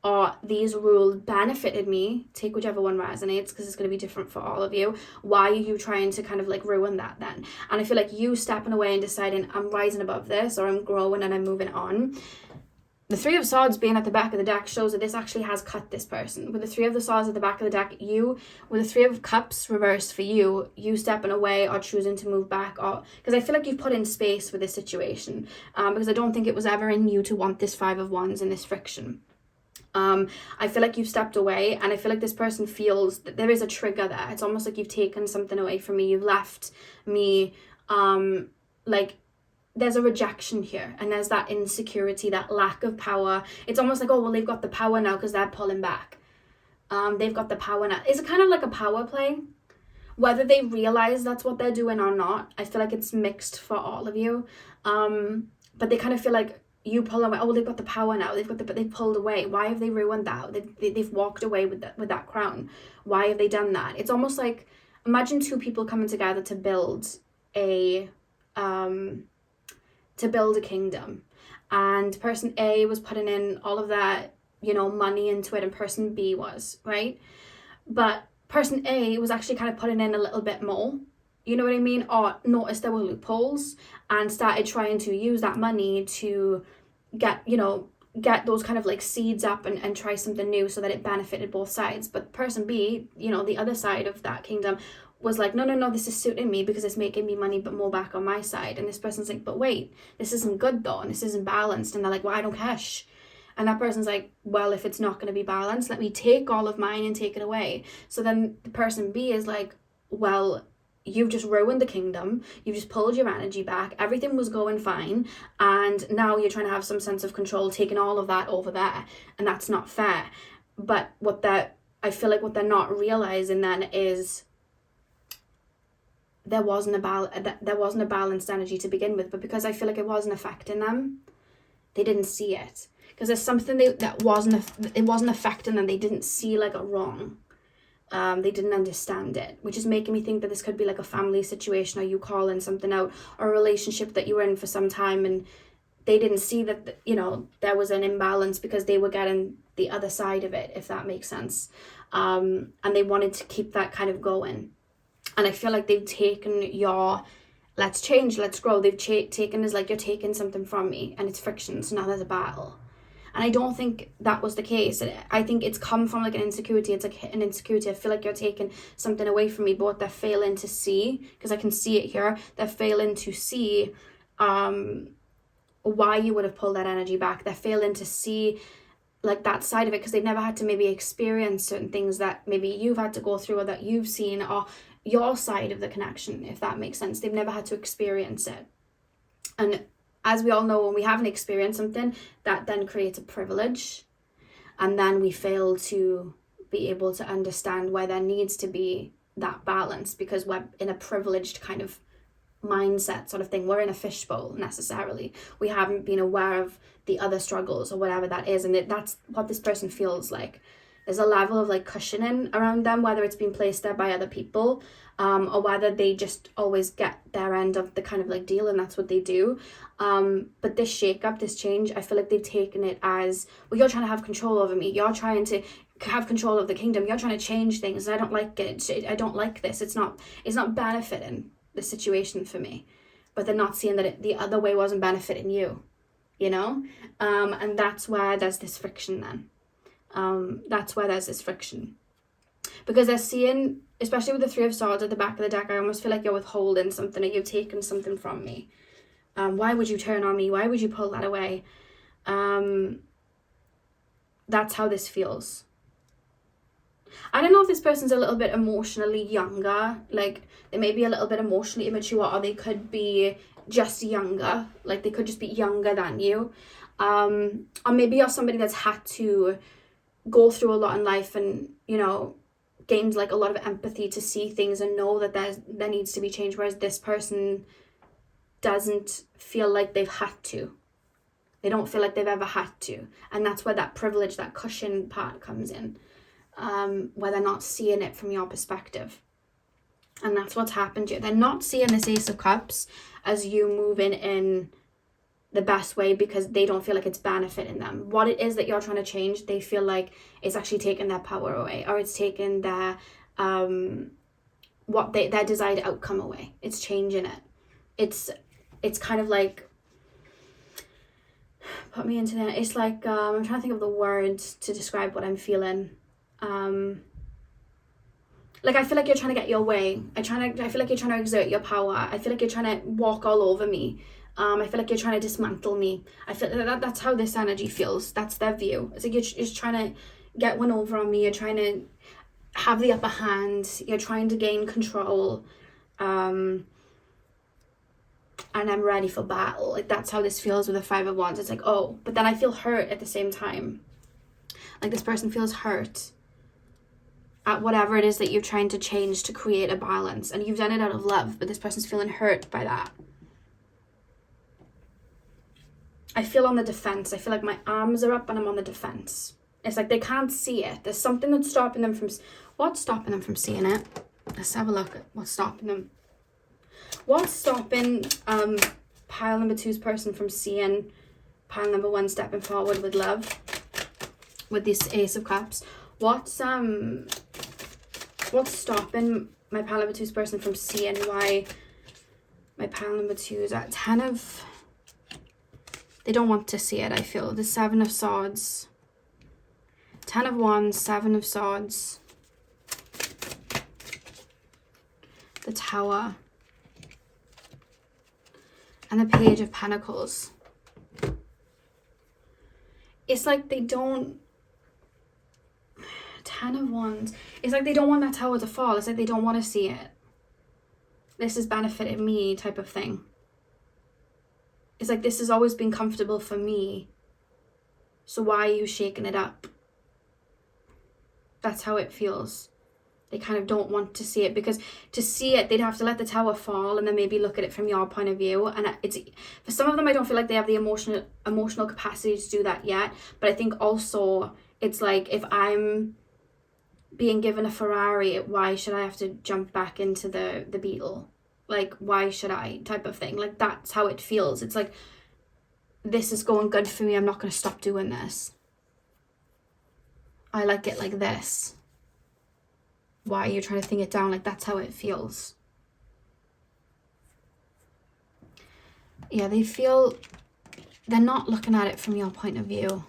or these rules benefited me. Take whichever one resonates, because it's going to be different for all of you. Why are you trying to kind of like ruin that then? And I feel like you stepping away and deciding, I'm rising above this, or I'm growing and I'm moving on. The Three of Swords being at the back of the deck shows that this actually has cut this person. With the Three of the Swords at the back of the deck, with the Three of Cups reversed for you stepping away or choosing to move back, or because I feel like you've put in space with this situation, because I don't think it was ever in you to want this Five of Wands and this friction. I feel like you've stepped away, and I feel like this person feels that there is a trigger there. It's almost like you've taken something away from me. You've left me, like, there's a rejection here, and there's that insecurity, that lack of power. It's almost like, oh, well, they've got the power now because they're pulling back. They've got the power now. Is it kind of like a power play? Whether they realize that's what they're doing or not, I feel like it's mixed for all of you. But they kind of feel like you pull away. Oh, well, they've got the power now. But they've pulled away. Why have they ruined that? They've walked away with that crown. Why have they done that? It's almost like, imagine two people coming together to build a kingdom, and person A was putting in all of that, money into it, and person B was, right? But person A was actually kind of putting in a little bit more, you know what I mean? Or noticed there were loopholes and started trying to use that money to get those kind of like seeds up and try something new so that it benefited both sides. But person B, the other side of that kingdom, was like, no, this is suiting me because it's making me money, but more back on my side. And this person's like, but wait, this isn't good though, and this isn't balanced. And they're like, well, I don't cash. And that person's like, well, if it's not going to be balanced, let me take all of mine and take it away. So then the person B is like, well, you've just ruined the kingdom, you've just pulled your energy back, everything was going fine, and now you're trying to have some sense of control, taking all of that over there, and that's not fair. But I feel like what they're not realizing then is there wasn't a balanced energy to begin with, but because I feel like it wasn't affecting them, they didn't see it. Because there's something that wasn't affecting them. They didn't see like a wrong. They didn't understand it, which is making me think that this could be like a family situation, or you calling something out, or a relationship that you were in for some time, and they didn't see that there was an imbalance because they were getting the other side of it, if that makes sense, and they wanted to keep that kind of going. And I feel like they've taken your let's change, let's grow. They've taken as like, you're taking something from me, and it's friction, so now there's a battle. And I don't think that was the case. I think it's come from like an insecurity. It's like an insecurity. I feel like you're taking something away from me, but what they're failing to see, because I can see it here, they're failing to see why you would have pulled that energy back. They're failing to see like that side of it, because they've never had to maybe experience certain things that maybe you've had to go through, or that you've seen, or your side of the connection, if that makes sense. They've never had to experience it. And as we all know, when we haven't experienced something, that then creates a privilege, and then we fail to be able to understand why there needs to be that balance, because we're in a privileged kind of mindset sort of thing. We're in a fishbowl necessarily. We haven't been aware of the other struggles or whatever that is, and that's what this person feels like. There's a level of like cushioning around them, whether it's been placed there by other people, or whether they just always get their end of the kind of like deal, and that's what they do. But this shake-up, this change, I feel like they've taken it as, well, you're trying to have control over me. You're trying to have control of the kingdom. You're trying to change things. I don't like it. I don't like this. It's not benefiting the situation for me. But they're not seeing that the other way wasn't benefiting you, and that's where there's this friction then. That's where there's this friction, because they're seeing, especially with the Three of Swords at the back of the deck, I almost feel like you're withholding something, or you've taken something from me. Why would you turn on me? Why would you pull that away? That's how this feels. I don't know if this person's a little bit emotionally younger, like they may be a little bit emotionally immature, or they could be just younger, like they could just be younger than you, or maybe you're somebody that's had to go through a lot in life and, you know, gained like a lot of empathy to see things and know that there needs to be change, whereas this person doesn't feel like they've had to. They don't feel like they've ever had to. And that's where that privilege, that cushion part comes in, where they're not seeing it from your perspective. And that's what's happened to you. They're not seeing this Ace of Cups as you moving in the best way because they don't feel like it's benefiting them. What it is that you're trying to change, they feel like it's actually taking their power away, or it's taking their their desired outcome away. It's changing it. It's kind of like, put me into that. It's like I'm trying to think of the words to describe what I'm feeling. Like, I feel like you're trying to get your way. I feel like you're trying to exert your power. I feel like you're trying to walk all over me. I feel like you're trying to dismantle me. I feel that's how this energy feels. That's their view. It's like you're just trying to get one over on me. You're trying to have the upper hand. You're trying to gain control. And I'm ready for battle. Like, that's how this feels with the Five of Wands. It's like, oh, but then I feel hurt at the same time. Like, this person feels hurt at whatever it is that you're trying to change to create a balance. And you've done it out of love, but this person's feeling hurt by that. I feel on the defense. I feel like my arms are up and I'm on the defense. It's like they can't see it. There's something that's stopping them from... What's stopping them from seeing it? Let's have a look at what's stopping them. What's stopping pile number 2's person from seeing pile number 1 stepping forward with love? With this Ace of Cups. What's stopping my pile number 2's person from seeing why my pile number 2 is at 10 of... They don't want to see it, I feel. The 7 of Swords. 10 of Wands, 7 of Swords. The Tower. And the Page of Pentacles. It's like they don't... 10 of Wands. It's like they don't want that tower to fall. It's like they don't want to see it. This has benefited me type of thing. It's like this has always been comfortable for me. So why are you shaking it up? That's how it feels. They kind of don't want to see it, because to see it, they'd have to let the tower fall and then maybe look at it from your point of view. And it's, for some of them, I don't feel like they have the emotional capacity to do that yet. But I think also it's like, if I'm being given a Ferrari, why should I have to jump back into the Beetle? Like, why should I, type of thing. Like, that's how it feels. It's like, this is going good for me. I'm not going to stop doing this. I like it like this. Why are you trying to think it down? Like, that's how it feels. Yeah, they feel they're not looking at it from your point of view,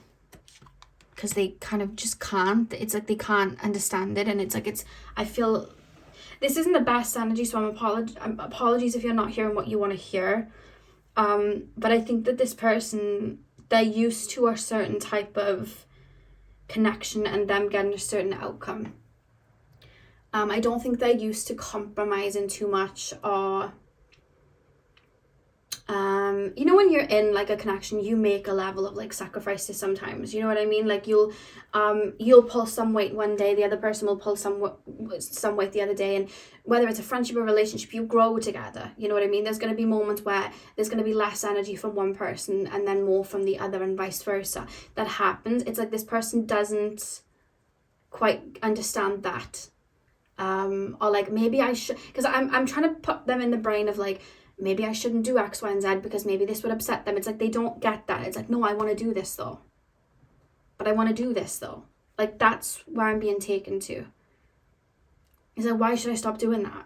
because they kind of just can't. It's like they can't understand it, and it's like I feel this isn't the best energy, so apologies if you're not hearing what you want to hear. But I think that this person, they're used to a certain type of connection and them getting a certain outcome. I don't think they're used to compromising too much, or you know, when you're in like a connection, you make a level of like sacrifices sometimes, you know what I mean? Like you'll pull some weight one day, the other person will pull some weight the other day, and whether it's a friendship or relationship, you grow together, you know what I mean? There's going to be moments where there's going to be less energy from one person and then more from the other, and vice versa. That happens. It's like this person doesn't quite understand that, or like, maybe I should, because I'm trying to put them in the brain of like, maybe I shouldn't do X, Y, and Z because maybe this would upset them. It's like they don't get that. It's like, no, I want to do this though. But I want to do this though. Like, that's where I'm being taken to. It's like, why should I stop doing that?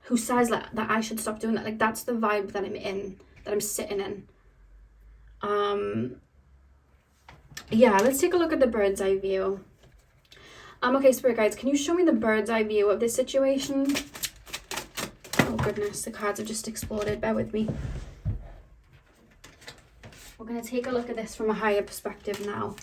Who says that I should stop doing that? Like, that's the vibe that I'm in, that I'm sitting in. Yeah, let's take a look at the bird's eye view. Okay, Spirit Guides, can you show me the bird's eye view of this situation? Oh goodness, the cards have just exploded. Bear with me. We're going to take a look at this from a higher perspective now.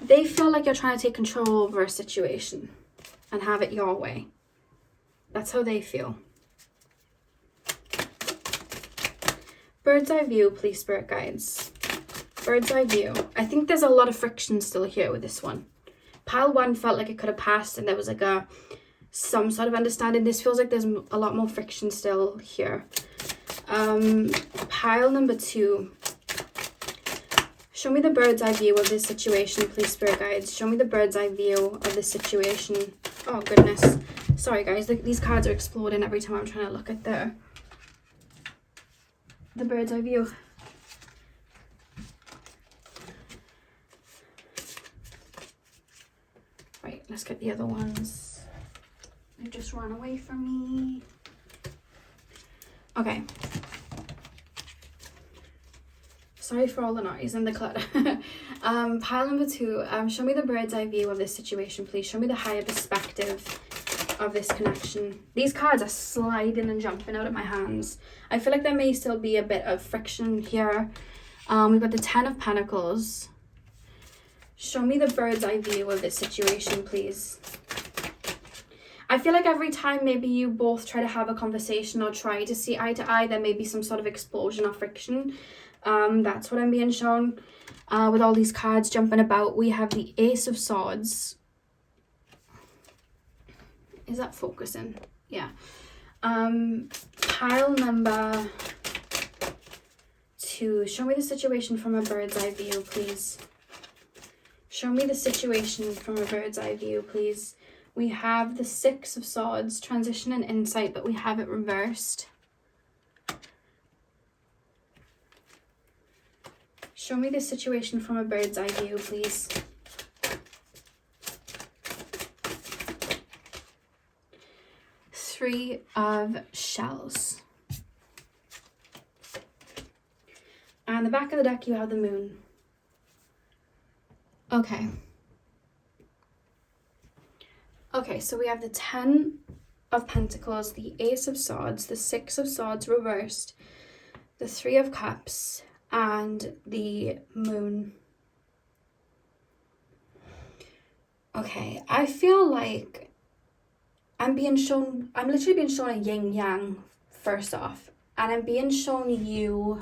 They feel like you're trying to take control over a situation and have it your way. That's how they feel. bird's eye view, please, spirit guides. Bird's eye view. I think there's a lot of friction still here with this one. Pile 1 felt like it could have passed and there was like some sort of understanding. This feels like there's a lot more friction still here. Pile number 2. Show me the bird's eye view of this situation, please, spirit guides. Show me the bird's eye view of this situation. Oh, goodness. Sorry, guys. These cards are exploding every time I'm trying to look at the bird's eye view. Right, let's get the other ones. They've just run away from me. Okay. Sorry for all the noise and the clutter. Pile number 2. Show me the bird's eye view of this situation, please. Show me the higher perspective of this connection. These cards are sliding and jumping out of my hands. I feel like there may still be a bit of friction here. We've got the 10 of Pentacles. Show me the bird's eye view of this situation, please. I feel like every time maybe you both try to have a conversation or try to see eye to eye, there may be some sort of explosion or friction. That's what I'm being shown. With all these cards jumping about, we have the Ace of Swords. Is that focusing? Yeah. Pile number 2. Show me the situation from a bird's eye view, please. Show me the situation from a bird's eye view, please. We have the 6 of Swords, transition and insight, but we have it reversed. Show me the situation from a bird's eye view, please. Three of Shells. And the back of the deck, you have the Moon. Okay. Okay, so we have the 10 of Pentacles, the Ace of Swords, the 6 of Swords reversed, the 3 of Cups, and the Moon. Okay, I feel like I'm literally being shown a yin yang first off, and I'm being shown you,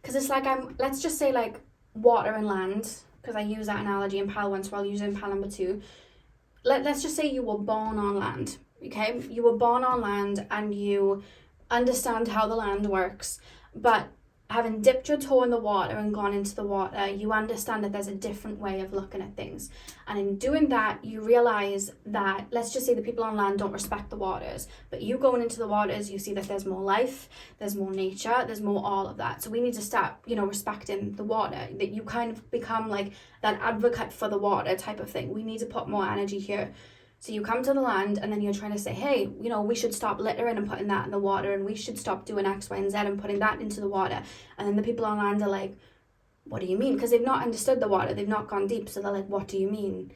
because it's like let's just say like water and land, because I use that analogy in pile 1, so I'll use it in pile number 2. Let's just say you were born on land, okay? You were born on land and you understand how the land works, but having dipped your toe in the water and gone into the water, you understand that there's a different way of looking at things. And in doing that, you realize that, let's just say the people on land don't respect the waters, but you going into the waters, you see that there's more life, there's more nature, there's more all of that. So we need to start, respecting the water, that you kind of become like that advocate for the water type of thing. We need to put more energy here. So you come to the land and then you're trying to say, hey, we should stop littering and putting that in the water, and we should stop doing X, Y, and Z and putting that into the water. And then the people on land are like, what do you mean? Because they've not understood the water. They've not gone deep. So they're like, what do you mean?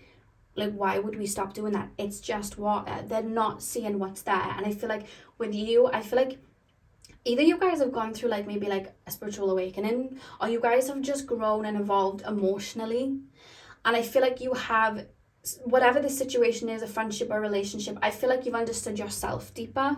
Like, why would we stop doing that? It's just water. They're not seeing what's there. And I feel like with you, either you guys have gone through maybe a spiritual awakening, or you guys have just grown and evolved emotionally. And I feel like you have, whatever the situation is, a friendship or relationship, I feel like you've understood yourself deeper.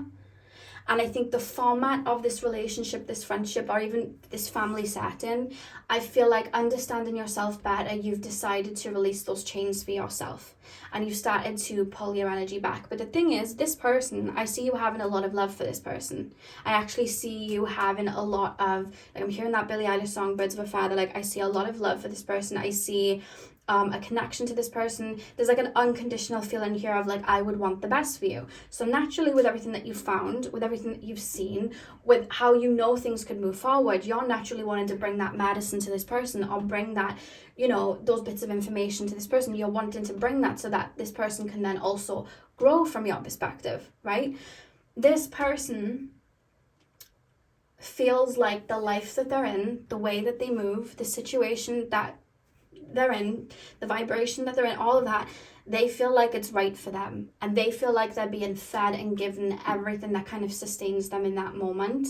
And I think the format of this relationship, this friendship, or even this family setting, I feel like understanding yourself better, you've decided to release those chains for yourself. And you've started to pull your energy back. But the thing is, this person, I see you having a lot of love for this person. I actually see you having a lot of, I'm hearing that Billie Eilish song, Birds of a Feather, I see a lot of love for this person. I see a connection to this person. There's an unconditional feeling here of I would want the best for you. So naturally, with everything that you've found, with everything that you've seen, with how things could move forward, you're naturally wanting to bring that medicine to this person, or bring that, those bits of information to this person. You're wanting to bring that so that this person can then also grow from your perspective, right? This person feels like the life that they're in, the way that they move, the situation that they're in, the vibration that they're in, all of that, they feel like it's right for them, and they feel like they're being fed and given everything that kind of sustains them in that moment.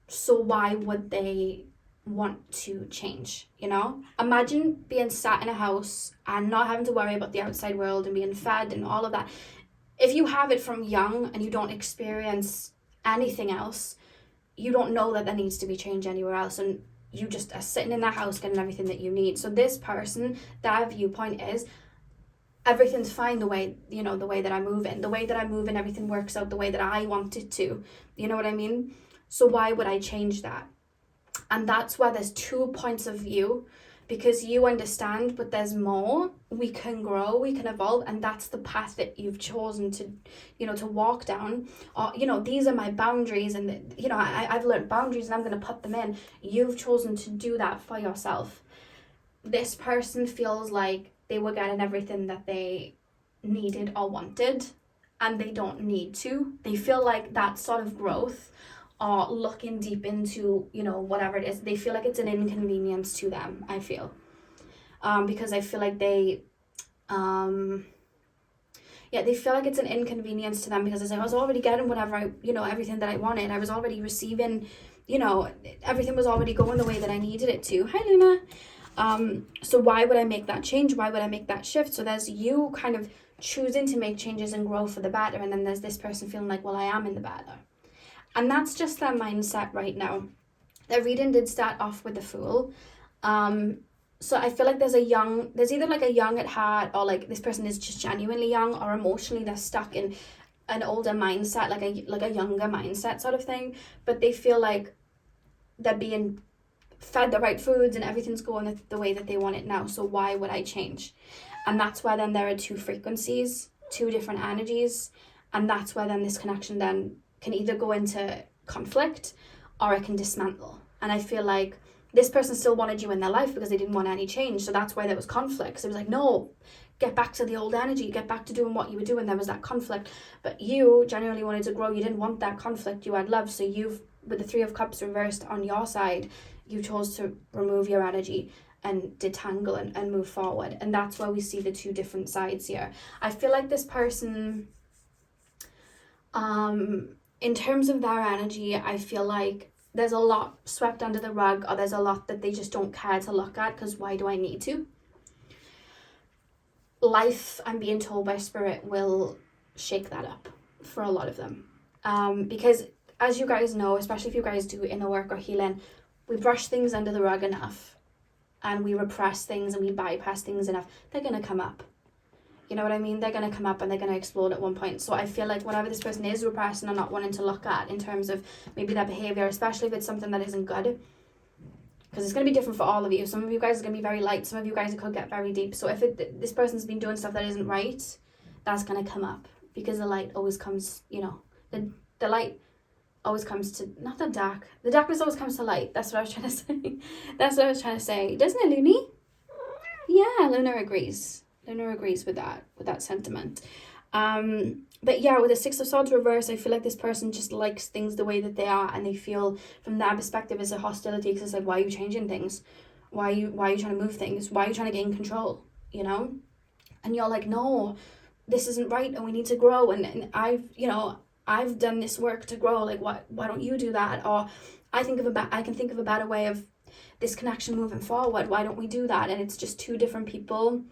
So why would they want to change? Imagine being sat in a house and not having to worry about the outside world and being fed and all of that. If you have it from young and you don't experience anything else, you don't know that there needs to be change anywhere else, and you just are sitting in that house getting everything that you need. So this person, their viewpoint is everything's fine the way, you know, the way that I move in. The way that I move in, everything works out the way that I want it to. You know what I mean? So why would I change that? And that's where there's 2 points of view, because you understand, but there's more. We can grow, we can evolve, and that's the path that you've chosen to, you know, to walk down. Or, you know, these are my boundaries, and, you know, I've learned boundaries and I'm going to put them in. You've chosen to do that for yourself. This person feels like they were getting everything that they needed or wanted, and they don't need to. They feel like that sort of growth, or looking deep into, you know, whatever it is, they feel like it's an inconvenience to them, I feel. Because I feel like they feel like it's an inconvenience to them, because it's like, I was already getting whatever you know, everything that I wanted. I was already receiving, you know, everything was already going the way that I needed it to. Hi, Luna. So why would I make that change? Why would I make that shift? So there's you kind of choosing to make changes and grow for the better, and then there's this person feeling like, well, I am in the better. And that's just their mindset right now. Their reading did start off with the Fool. So I feel like there's either like a young at heart, or like this person is just genuinely young, or emotionally they're stuck in an older mindset, like a younger mindset sort of thing. But they feel like they're being fed the right foods and everything's going the way that they want it now. So why would I change? And that's where then there are 2 frequencies, 2 different energies. And that's where then this connection then can either go into conflict, or it can dismantle. And I feel like this person still wanted you in their life because they didn't want any change. So that's why there was conflict. So it was like, no, get back to the old energy, get back to doing what you were doing. There was that conflict. But you genuinely wanted to grow. You didn't want that conflict. You had love. So with the 3 of Cups reversed on your side, you chose to remove your energy and detangle and move forward. And that's where we see the 2 different sides here. I feel like this person, in terms of their energy, I feel like there's a lot swept under the rug, or there's a lot that they just don't care to look at, because why do I need to? Life, I'm being told by Spirit, will shake that up for a lot of them. Because as you guys know, especially if you guys do inner work or healing, we brush things under the rug enough, and we repress things and we bypass things enough, they're going to come up. You know what I mean? They're going to come up and they're going to explode at one point. So I feel like whatever this person is repressing or not wanting to look at in terms of maybe their behavior, especially if it's something that isn't good, because it's going to be different for all of you. Some of you guys are going to be very light. Some of you guys could get very deep. So if this person's been doing stuff that isn't right, that's going to come up, because the light always comes, you know, the light always comes to, not the dark. The darkness always comes to light. That's what I was trying to say. That's what I was trying to say. Doesn't it, Looney? Yeah, Luna agrees. Luna agrees with that sentiment. But yeah, with the 6 of Swords reverse, I feel like this person just likes things the way that they are, and they feel from their perspective is a hostility, because it's like, why are you changing things? Why are you trying to move things? Why are you trying to gain control? You know? And you're like, no, this isn't right, and we need to grow, and I've done this work to grow, like why don't you do that? Or I can think of a better way of this connection moving forward. Why don't we do that? And it's just 2 different people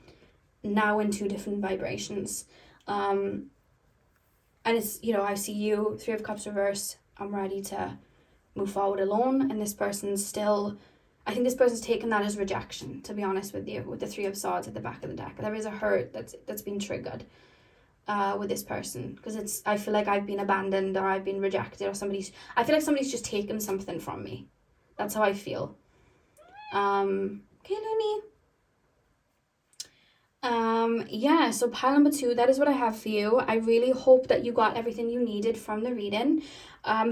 now in 2 different vibrations. And it's, you know, I see you, 3 of Cups reverse, I'm ready to move forward alone, and this person's still, I think this person's taken that as rejection, to be honest with you, with the 3 of Swords at the back of the deck. There is a hurt that's been triggered with this person, because I feel like I've been abandoned, or I've been rejected, or I feel like somebody's just taken something from me. That's how I feel. Okay, Looney. Yeah, so pile number 2, that is what I have for you. I really hope that you got everything you needed from the reading.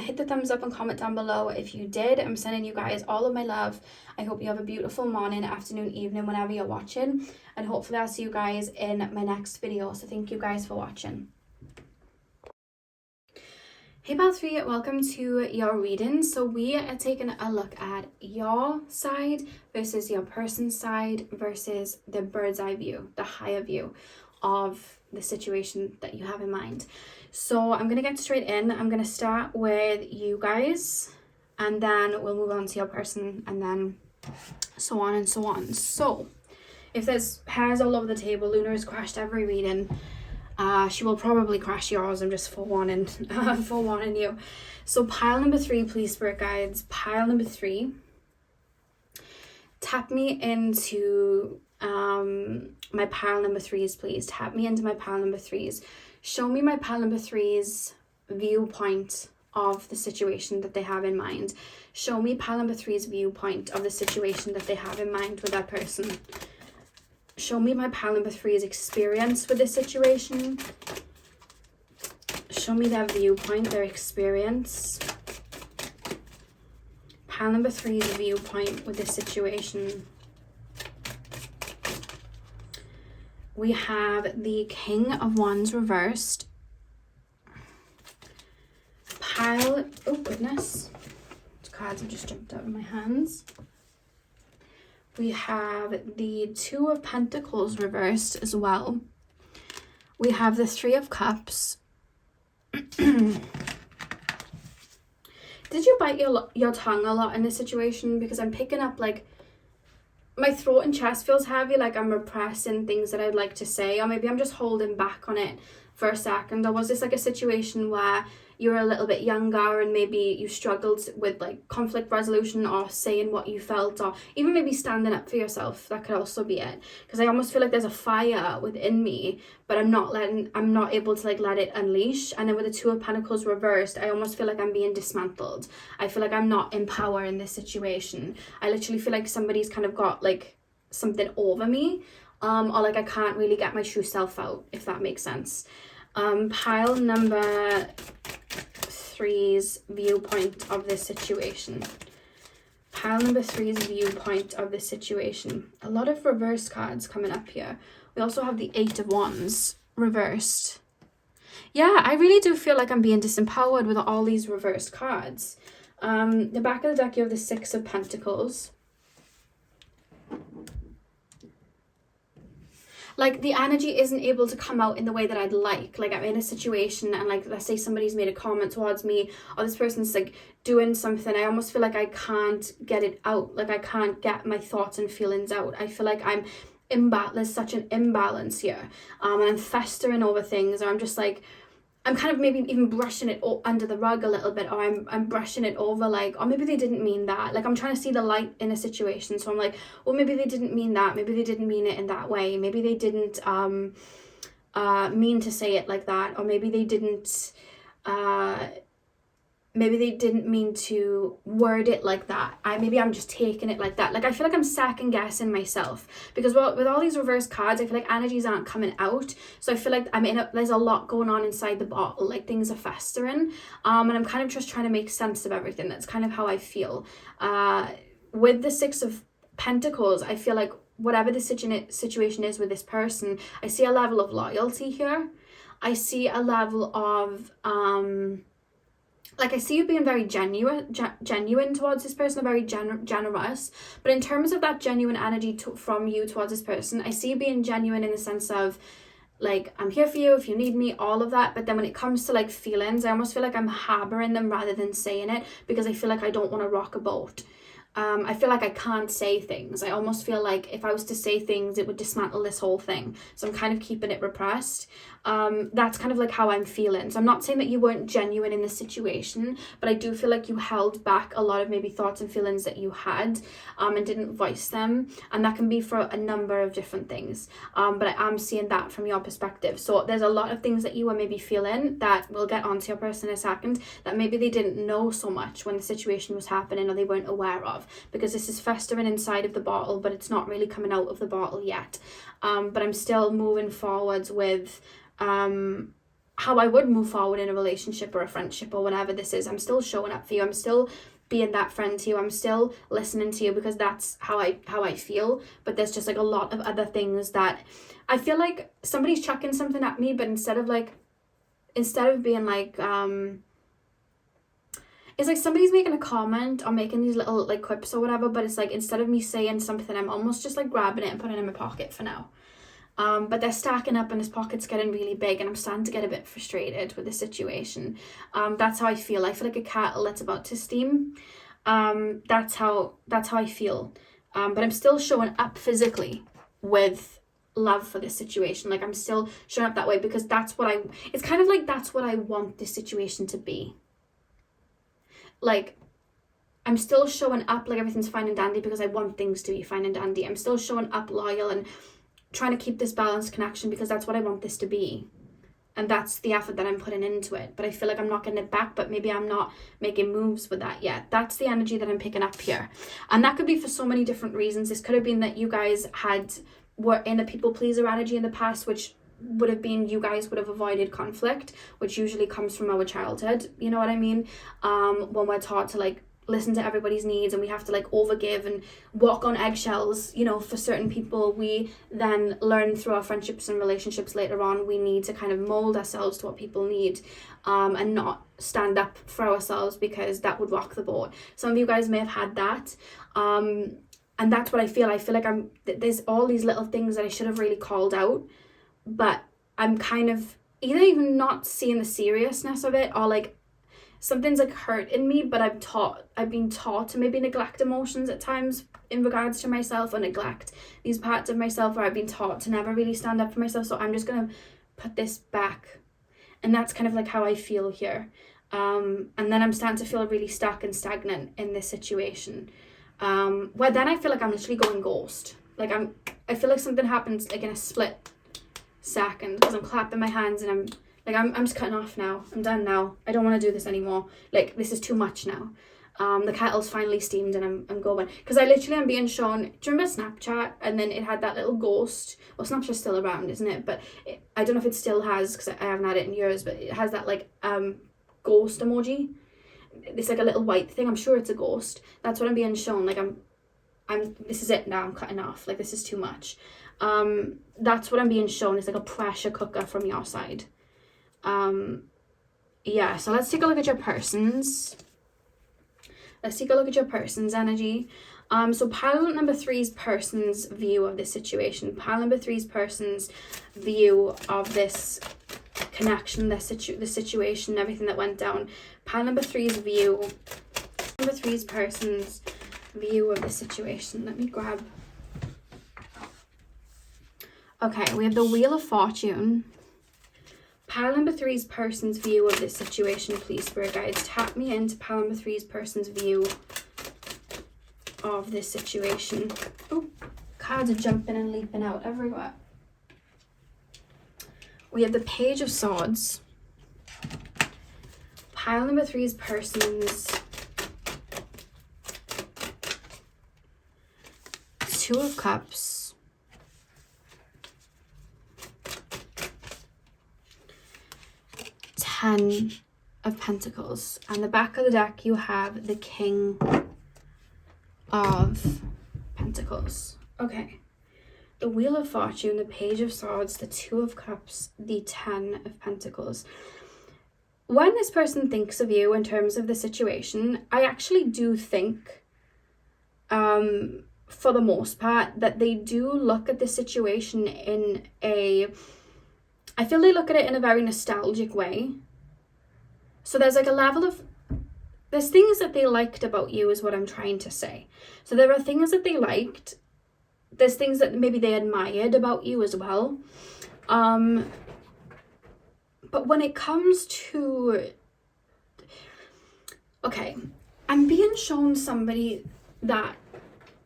Hit the thumbs up and comment down below if you did. I'm sending you guys all of my love. I hope you have a beautiful morning, afternoon, evening, whenever you're watching, and hopefully I'll see you guys in my next video. So thank you guys for watching. Hey Pal 3, welcome to your reading. So we are taking a look at your side versus your person's side versus the bird's eye view, the higher view of the situation that you have in mind. So I'm going to get straight in. I'm going to start with you guys, and then we'll move on to your person, and then so on and so on. So if there's hairs all over the table, Luna has crashed every reading. She will probably crash yours. I'm just forewarning you. So pile number 3, please, spirit guides. Pile number 3. Tap me into my pile number 3s, please. Tap me into my pile number 3s. Show me my pile number 3's viewpoint of the situation that they have in mind. Show me pile number 3's viewpoint of the situation that they have in mind with that person. Show me my pile number 3's experience with this situation. Show me their viewpoint, their experience. Pile number 3's viewpoint with this situation. We have the King of Wands reversed. Pile, oh goodness, the cards have just jumped out of my hands. We have the 2 of Pentacles reversed as well. We have the 3 of Cups. Did you bite your tongue a lot in this situation? Because I'm picking up like my throat and chest feels heavy, like I'm repressing things that I'd like to say, or maybe I'm just holding back on it for a second. Or was this like a situation where you were a little bit younger and maybe you struggled with like conflict resolution or saying what you felt, or even maybe standing up for yourself? That could also be it, because I almost feel like there's a fire within me, but I'm not able to like let it unleash. And then with the 2 of Pentacles reversed, I almost feel like I'm being dismantled. I feel like I'm not in power in this situation. I literally feel like somebody's kind of got like something over me, or like I can't really get my true self out, if that makes sense. Pile number 3's viewpoint of this situation. Pile number 3's viewpoint of this situation. A lot of reverse cards coming up here. We also have the 8 of Wands reversed. Yeah, I really do feel like I'm being disempowered with all these reversed cards. The back of the deck, you have the 6 of Pentacles. Like the energy isn't able to come out in the way that I'd like. Like I'm in a situation and like, let's say somebody's made a comment towards me, or this person's like doing something. I almost feel like I can't get it out. Like I can't get my thoughts and feelings out. I feel like there's such an imbalance here. And I'm festering over things, or I'm just like, I'm kind of maybe even brushing it under the rug a little bit, or I'm brushing it over, like, or maybe they didn't mean that. Like I'm trying to see the light in a situation, so I'm like, well, maybe they didn't mean that. Maybe they didn't mean it in that way. Maybe they didn't mean to say it like that, or maybe they didn't mean to word it like that. Maybe I'm just taking it like that. Like I feel like I'm second guessing myself, because with all these reverse cards, I feel like energies aren't coming out. So I feel like there's a lot going on inside the bottle, like things are festering. And I'm kind of just trying to make sense of everything. That's kind of how I feel. With the 6 of Pentacles, I feel like whatever the situation is with this person, I see a level of loyalty here. I see a level of like I see you being very genuine towards this person, very generous. But in terms of that genuine energy from you towards this person, I see you being genuine in the sense of like, I'm here for you if you need me, all of that. But then when it comes to like feelings, I almost feel like I'm harboring them rather than saying it, because I feel like I don't want to rock a boat. I feel like I can't say things. I almost feel like if I was to say things, it would dismantle this whole thing. So I'm kind of keeping it repressed. That's kind of like how I'm feeling. So I'm not saying that you weren't genuine in the situation, but I do feel like you held back a lot of maybe thoughts and feelings that you had, and didn't voice them. And that can be for a number of different things. But I am seeing that from your perspective. So there's a lot of things that you were maybe feeling that we'll get onto your person in a second, that maybe they didn't know so much when the situation was happening, or they weren't aware of. Because this is festering inside of the bottle, but it's not really coming out of the bottle yet. But I'm still moving forwards with how I would move forward in a relationship or a friendship or whatever this is. I'm still showing up for you. I'm still being that friend to you. I'm still listening to you, because that's how I feel. But there's just like a lot of other things that I feel like somebody's chucking something at me, but instead of being like it's like somebody's making a comment or making these little like quips or whatever, but it's like instead of me saying something, I'm almost just like grabbing it and putting it in my pocket for now. But they're stacking up and his pocket's getting really big, and I'm starting to get a bit frustrated with the situation. That's how I feel. I feel like a kettle that's about to steam. That's how I feel. But I'm still showing up physically with love for this situation. Like I'm still showing up that way because that's what it's kind of like that's what I want this situation to be. Like I'm still showing up like everything's fine and dandy because I want things to be fine and dandy. I'm still showing up loyal and trying to keep this balanced connection because that's what I want this to be. And that's the effort that I'm putting into it. But I feel like I'm not getting it back, but maybe I'm not making moves with that yet. That's the energy that I'm picking up here. And that could be for so many different reasons. This could have been that you guys were in a people pleaser energy in the past, which would have been you guys would have avoided conflict, which usually comes from our childhood. You know what I mean? When we're taught to like listen to everybody's needs and we have to like overgive and walk on eggshells, you know, for certain people. We then learn through our friendships and relationships later on, we need to kind of mold ourselves to what people need, and not stand up for ourselves because that would rock the boat. Some of you guys may have had that, and that's what I feel like there's all these little things that I should have really called out, but I'm kind of either even not seeing the seriousness of it, or like something's like hurt in me, but I've been taught to maybe neglect emotions at times in regards to myself, or neglect these parts of myself where I've been taught to never really stand up for myself. So I'm just gonna put this back, and that's kind of like how I feel here. And then I'm starting to feel really stuck and stagnant in this situation, where then I feel like I'm literally going ghost. Like I feel like something happens like in a split second because I'm clapping my hands and I'm just cutting off now. I'm done now. I don't want to do this anymore. Like, this is too much now. The kettle's finally steamed and I'm going. Because I literally am being shown, do you remember Snapchat? And then it had that little ghost. Well, Snapchat's still around, isn't it? But I don't know if it still has, because I haven't had it in years, but it has that, like, ghost emoji. It's like a little white thing. I'm sure it's a ghost. That's what I'm being shown. Like, this is it now. I'm cutting off. Like, this is too much. That's what I'm being shown. It's like a pressure cooker from your side. Yeah, so let's take a look at your person's. Let's take a look at your person's energy. So pile number 3's person's view of this situation. Pile number 3's person's view of this connection, the situation, everything that went down. Pile number 3's view. Number 3's person's view of the situation. Let me grab. Okay, we have the Wheel of Fortune. Pile number 3's person's view of this situation, please, Spirit Guides. Tap me into pile number 3's person's view of this situation. Oh, cards are jumping and leaping out everywhere. We have the Page of Swords. Pile number 3's person's Two of Cups. 10 of Pentacles. On the back of the deck, you have the King of Pentacles. Okay. The Wheel of Fortune, the Page of Swords, the Two of Cups, the 10 of Pentacles. When this person thinks of you in terms of the situation, I actually do think, for the most part, that they do look at the situation in I feel they look at it in a very nostalgic way. So there's like a level of, there's things that they liked about you is what I'm trying to say. So there are things that they liked. There's things that maybe they admired about you as well. But when it comes to, okay, I'm being shown somebody that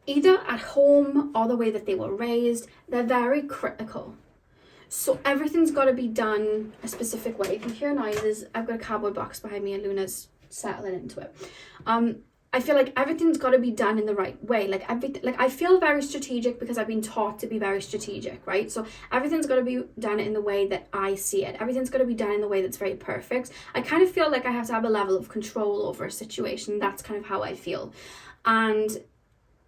either at home or the way that they were raised, they're very critical. So everything's got to be done a specific way. If you hear noises, I've got a cardboard box behind me and Luna's settling into it. I feel like everything's got to be done in the right way. Like I feel very strategic because I've been taught to be very strategic, right? So everything's got to be done in the way that I see it. Everything's got to be done in the way that's very perfect. I kind of feel like I have to have a level of control over a situation. That's kind of how I feel. And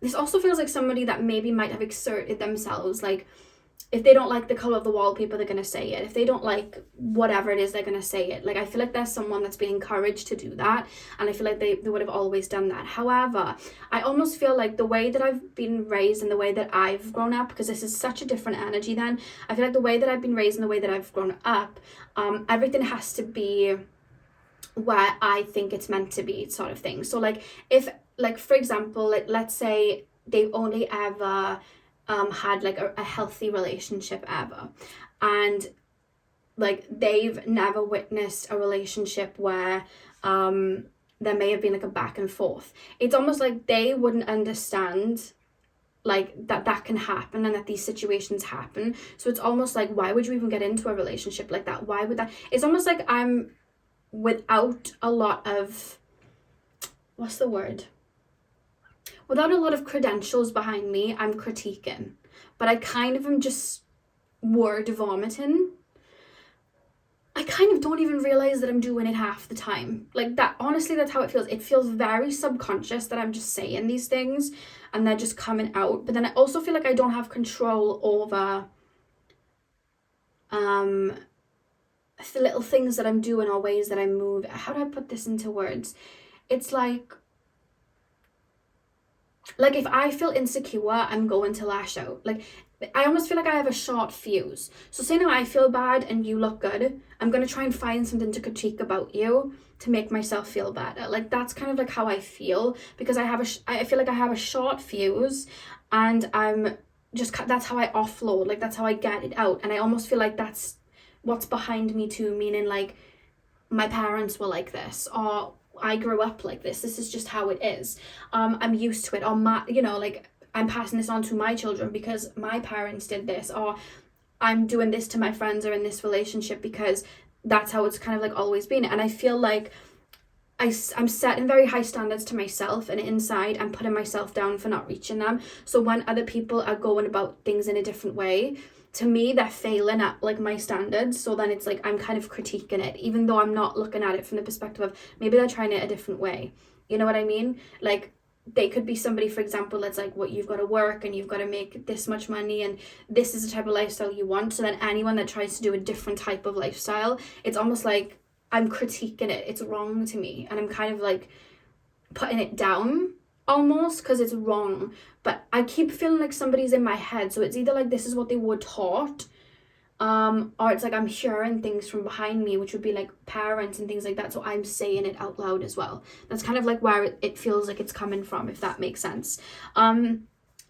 this also feels like somebody that maybe might have exerted themselves, like, if they don't like the color of the wallpaper, they're going to say it. If they don't like whatever it is, they're going to say it. Like, I feel like there's someone that's been encouraged to do that. And I feel like they would have always done that. However, I almost feel like the way that I've been raised and the way that I've grown up, because this is such a different energy then, I feel like the way that I've been raised and the way that I've grown up, everything has to be where I think it's meant to be, sort of thing. So, like, if, like, for example, like, let's say they've only ever had like a healthy relationship ever, and like they've never witnessed a relationship where there may have been like a back and forth. It's almost like they wouldn't understand like that can happen and that these situations happen. So it's almost like, why would you even get into a relationship like that? Why would that? It's almost like I'm without a lot of, what's the word? Without a lot of credentials behind me, I'm critiquing. But I kind of am just word vomiting. I kind of don't even realize that I'm doing it half the time. Like that, honestly, that's how it feels. It feels very subconscious that I'm just saying these things and they're just coming out. But then I also feel like I don't have control over the little things that I'm doing or ways that I move. How do I put this into words? It's like if I feel insecure, I'm going to lash out. Like I almost feel like I have a short fuse. So say now I feel bad and you look good, I'm going to try and find something to critique about you to make myself feel better. Like that's kind of like how I feel, because I feel like I have a short fuse, and I'm just, that's how I offload. Like that's how I get it out. And I almost feel like that's what's behind me too, meaning like my parents were like this, or I grew up like this. This is just how it is. I'm used to it, or like I'm passing this on to my children because my parents did this, or I'm doing this to my friends or in this relationship because that's how it's kind of like always been. And I feel like I'm setting very high standards to myself, and inside I'm putting myself down for not reaching them. So when other people are going about things in a different way, to me they're failing at like my standards. So then it's like I'm kind of critiquing it, even though I'm not looking at it from the perspective of maybe they're trying it a different way. You know what I mean? Like they could be somebody, for example, that's like, what, you've got to work and you've got to make this much money and this is the type of lifestyle you want. So then anyone that tries to do a different type of lifestyle, it's almost like I'm critiquing it. It's wrong to me, and I'm kind of like putting it down almost because it's wrong. But I keep feeling like somebody's in my head. So it's either like this is what they were taught, or it's like I'm hearing things from behind me, which would be like parents and things like that. So I'm saying it out loud as well. That's kind of like where it feels like it's coming from, if that makes sense.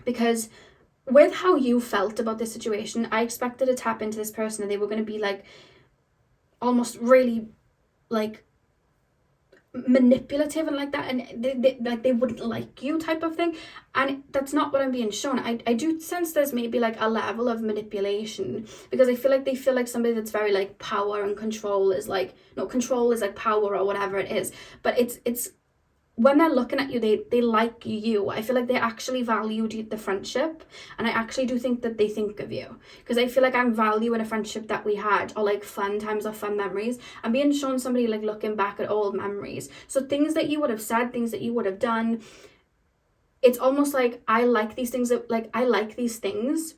Because with how you felt about this situation, I expected to tap into this person and they were going to be like almost really like manipulative and like that, and they wouldn't like you type of thing. And that's not what I'm being shown. I do sense there's maybe like a level of manipulation, because I feel like they feel like somebody that's very like power and control is like, no, control is like power or whatever it is. But it's when they're looking at you, they like you. I feel like they actually valued the friendship, and I actually do think that they think of you, because I feel like I'm valuing a friendship that we had, or like fun times or fun memories. I'm being shown somebody like looking back at old memories, so things that you would have said, things that you would have done. It's almost like I like these things, like I like these things,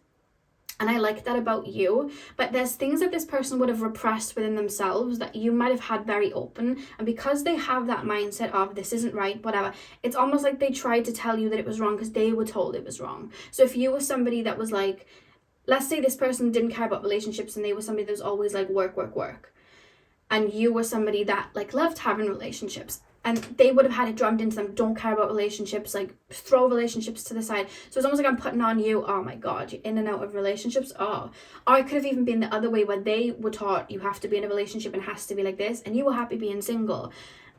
and I like that about you, but there's things that this person would have repressed within themselves that you might have had very open. And because they have that mindset of this isn't right, whatever, it's almost like they tried to tell you that it was wrong because they were told it was wrong. So if you were somebody that was like, let's say this person didn't care about relationships and they were somebody that was always like work, work, work, and you were somebody that like loved having relationships, and they would have had it drummed into them, don't care about relationships, like throw relationships to the side. So it's almost like I'm putting on you, oh my God, you're in and out of relationships. Oh, or it could have even been the other way, where they were taught you have to be in a relationship and it has to be like this, and you were happy being single.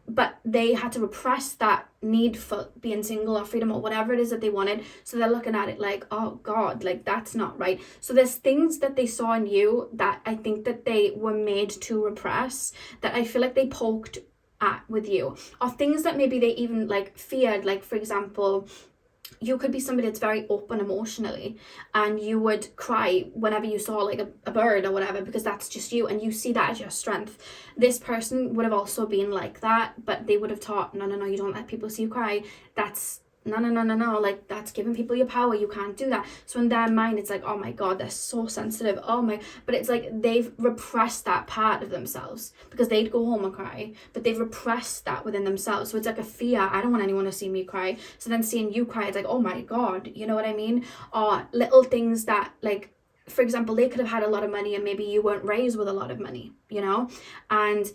But they had to repress that need for being single or freedom or whatever it is that they wanted. So they're looking at it like, oh God, like that's not right. So there's things that they saw in you that I think that they were made to repress, that I feel like they poked at with you, or things that maybe they even like feared. Like for example, you could be somebody that's very open emotionally, and you would cry whenever you saw like a bird or whatever, because that's just you and you see that as your strength. This person would have also been like that, but they would have taught, no, you don't let people see you cry. That's no, like that's giving people your power, you can't do that. So in their mind it's like, oh my God, they're so sensitive, oh my, but it's like they've repressed that part of themselves, because they'd go home and cry, but they've repressed that within themselves. So it's like a fear, I don't want anyone to see me cry. So then seeing you cry, it's like, oh my God, you know what I mean? Or little things that, like for example, they could have had a lot of money and maybe you weren't raised with a lot of money, you know, and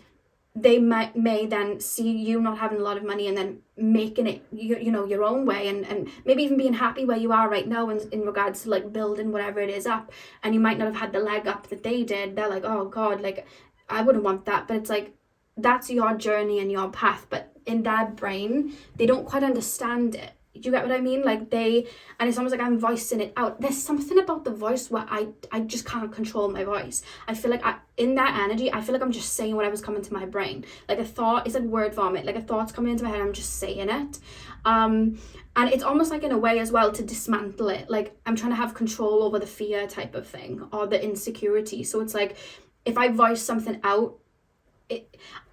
they may then see you not having a lot of money and then making it your own way, and maybe even being happy where you are right now in regards to like building whatever it is up, and you might not have had the leg up that they did. They're like, oh God, like I wouldn't want that. But it's like, that's your journey and your path, but in their brain they don't quite understand it. Do you get what I mean? Like and it's almost like I'm voicing it out. There's something about the voice where I just can't control my voice. I feel like in that energy, I feel like I'm just saying whatever's coming to my brain. Like a thought, it's like word vomit. Like a thought's coming into my head, I'm just saying it. And it's almost like in a way as well to dismantle it. Like I'm trying to have control over the fear type of thing, or the insecurity. So it's like, if I voice something out,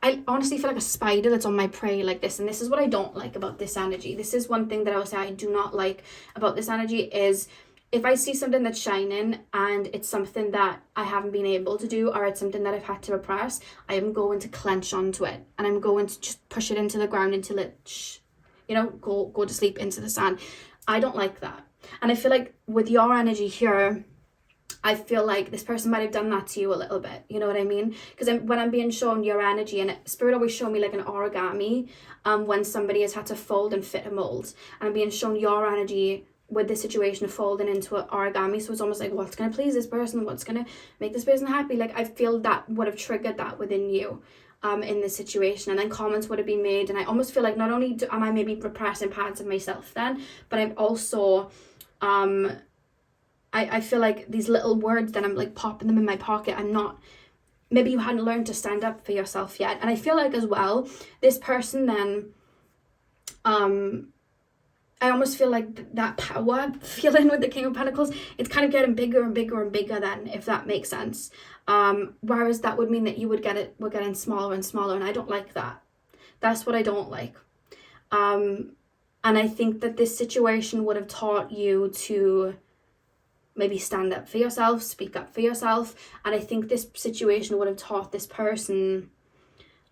I honestly feel like a spider that's on my prey like this. And this is what I don't like about this energy. This is one thing that I will say I do not like about this energy, is if I see something that's shining and it's something that I haven't been able to do, or it's something that I've had to repress, I am going to clench onto it, and I'm going to just push it into the ground until it go to sleep into the sand. I don't like that. And I feel like with your energy here, I feel like this person might have done that to you a little bit, you know what I mean? Because when I'm being shown your energy, and Spirit always show me like an origami, when somebody has had to fold and fit a mold, and I'm being shown your energy with the situation of folding into an origami. So it's almost like, what's going to please this person? What's going to make this person happy? Like I feel that would have triggered that within you in this situation, and then comments would have been made, and I almost feel like not only am I maybe repressing parts of myself then, but I'm also I feel like these little words that I'm like popping them in my pocket, I'm not, maybe you hadn't learned to stand up for yourself yet. And I feel like as well, this person then, I almost feel like that power feeling with the King of Pentacles, it's kind of getting bigger and bigger and bigger then, if that makes sense. Whereas that would mean that we're getting smaller and smaller, and I don't like that. That's what I don't like. And I think that this situation would have taught you to maybe stand up for yourself, speak up for yourself. And I think this situation would have taught this person,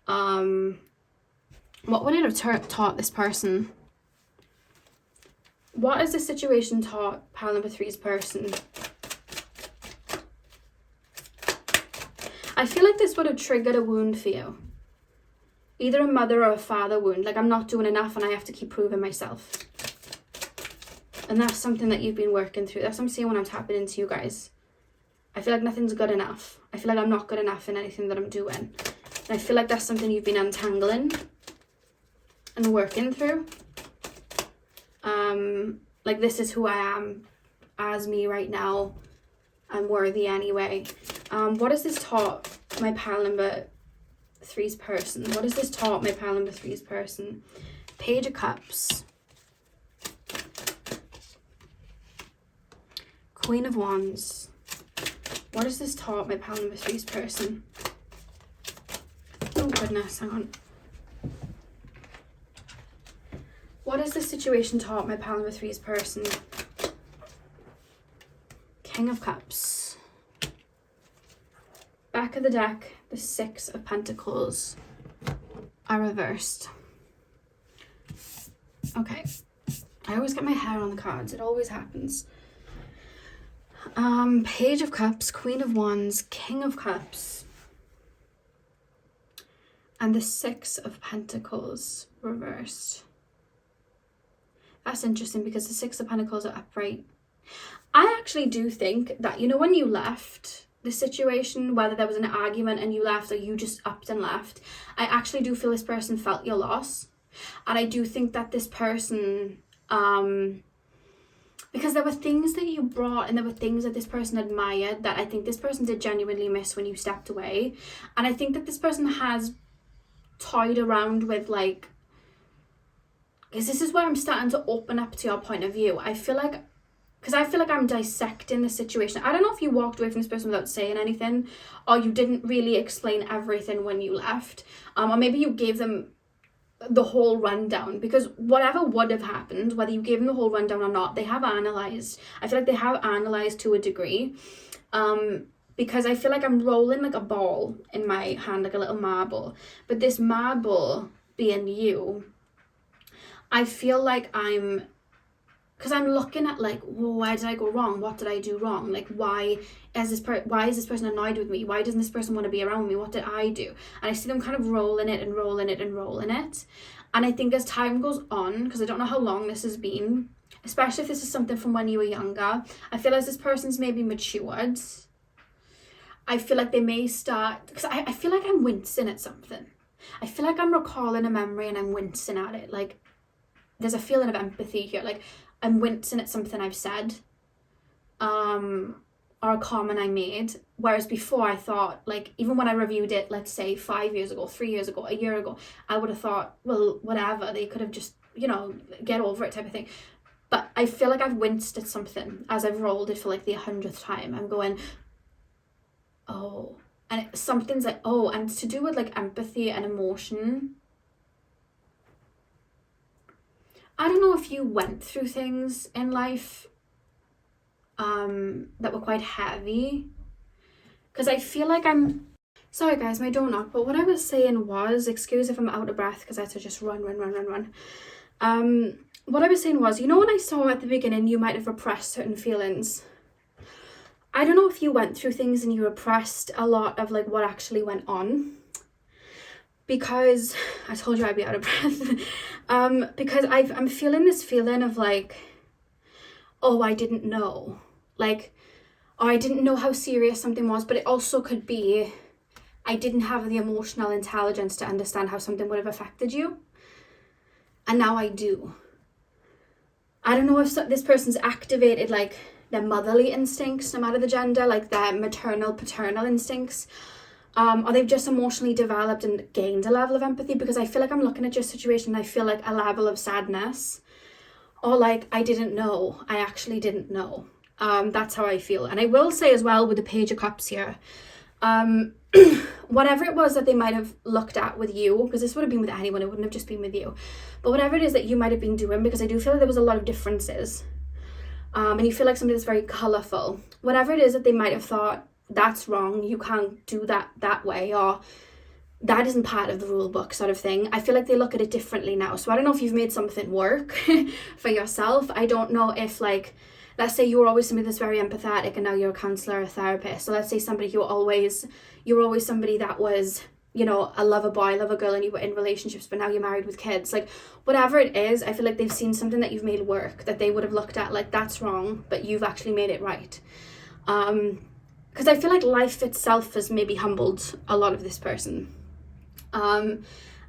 what would it have taught this person? What has this situation taught pile number 3's person? I feel like this would have triggered a wound for you. Either a mother or a father wound. Like, I'm not doing enough and I have to keep proving myself. And that's something that you've been working through. That's what I'm saying when I'm tapping into you guys. I feel like nothing's good enough. I feel like I'm not good enough in anything that I'm doing. And I feel like that's something you've been untangling and working through. Like, this is who I am as me right now. I'm worthy anyway. What has this taught my pile number 3's person? What has this taught my pile number 3's person? Page of Cups. Queen of Wands. What has this taught my pile number 3's person? Oh goodness, hang on. What has this situation taught my pile number 3's person? King of Cups. Back of the deck, the 6 of Pentacles are reversed. Okay. I always get my hair on the cards. It always happens. Page of Cups, Queen of Wands, King of Cups, and the 6 of Pentacles reversed. That's interesting because the 6 of Pentacles are upright. I actually do think that, you know, when you left the situation, whether there was an argument and you left or you just upped and left, I actually do feel this person felt your loss. And I do think that this person, because there were things that you brought and there were things that this person admired that I think this person did genuinely miss when you stepped away. And I think that this person has toyed around with, like, because this is where I'm starting to open up to your point of view. I feel like, because I feel like I'm dissecting the situation. I don't know if you walked away from this person without saying anything, or you didn't really explain everything when you left, or maybe you gave them the whole rundown, because whatever would have happened, whether you gave them the whole rundown or not, they have analysed. I feel like they have analysed to a degree, because I feel like I'm rolling like a ball in my hand, like a little marble, but this marble being you, I feel like I'm because I'm looking at like, well, where did I go wrong? What did I do wrong? Like, why is this person annoyed with me? Why doesn't this person want to be around me? What did I do? And I see them kind of rolling it and rolling it and rolling it. And I think as time goes on, because I don't know how long this has been, especially if this is something from when you were younger, I feel as this person's maybe matured. I feel like they may start, because I feel like I'm wincing at something. I feel like I'm recalling a memory and I'm wincing at it. Like, there's a feeling of empathy here. Like, I'm wincing at something I've said, or a comment I made. Whereas before I thought, like, even when I reviewed it, let's say 5 years ago, 3 years ago, a year ago, I would have thought, well, whatever, they could have just, you know, get over it type of thing. But I feel like I've winced at something as I've rolled it for like the 100th time. I'm going, oh, and something's like, oh, and it's to do with like empathy and emotion. I don't know if you went through things in life that were quite heavy, because I feel like sorry guys, my door knocked, but what I was saying was, excuse if I'm out of breath because I had to just run. What I was saying was, you know, when I saw at the beginning you might have repressed certain feelings. I don't know if you went through things and you repressed a lot of like what actually went on, because I told you I'd be out of breath. Because I'm feeling this feeling of like, oh, I didn't know, like, or I didn't know how serious something was. But it also could be I didn't have the emotional intelligence to understand how something would have affected you, and now I do. I don't know if this person's activated like their motherly instincts, no matter the gender, like their maternal, paternal instincts, or they've just emotionally developed and gained a level of empathy. Because I feel like I'm looking at your situation and I feel like a level of sadness, or like, I didn't know, I actually didn't know. That's how I feel. And I will say as well, with the Page of Cups here, whatever it was that they might have looked at with you, because this would have been with anyone, it wouldn't have just been with you, but whatever it is that you might have been doing, because I do feel like there was a lot of differences, and you feel like somebody that's very colourful, whatever it is that they might have thought, that's wrong, you can't do that way, or that isn't part of the rule book sort of thing. I feel like they look at it differently now. So I don't know if you've made something work for yourself. I don't know if, like, let's say you were always somebody that's very empathetic and now you're a counsellor or a therapist. So let's say you were always somebody that was, you know, a lover boy, lover girl, and you were in relationships, but now you're married with kids. Like, whatever it is, I feel like they've seen something that you've made work, that they would have looked at like, that's wrong, but you've actually made it right. Because I feel like life itself has maybe humbled a lot of this person. And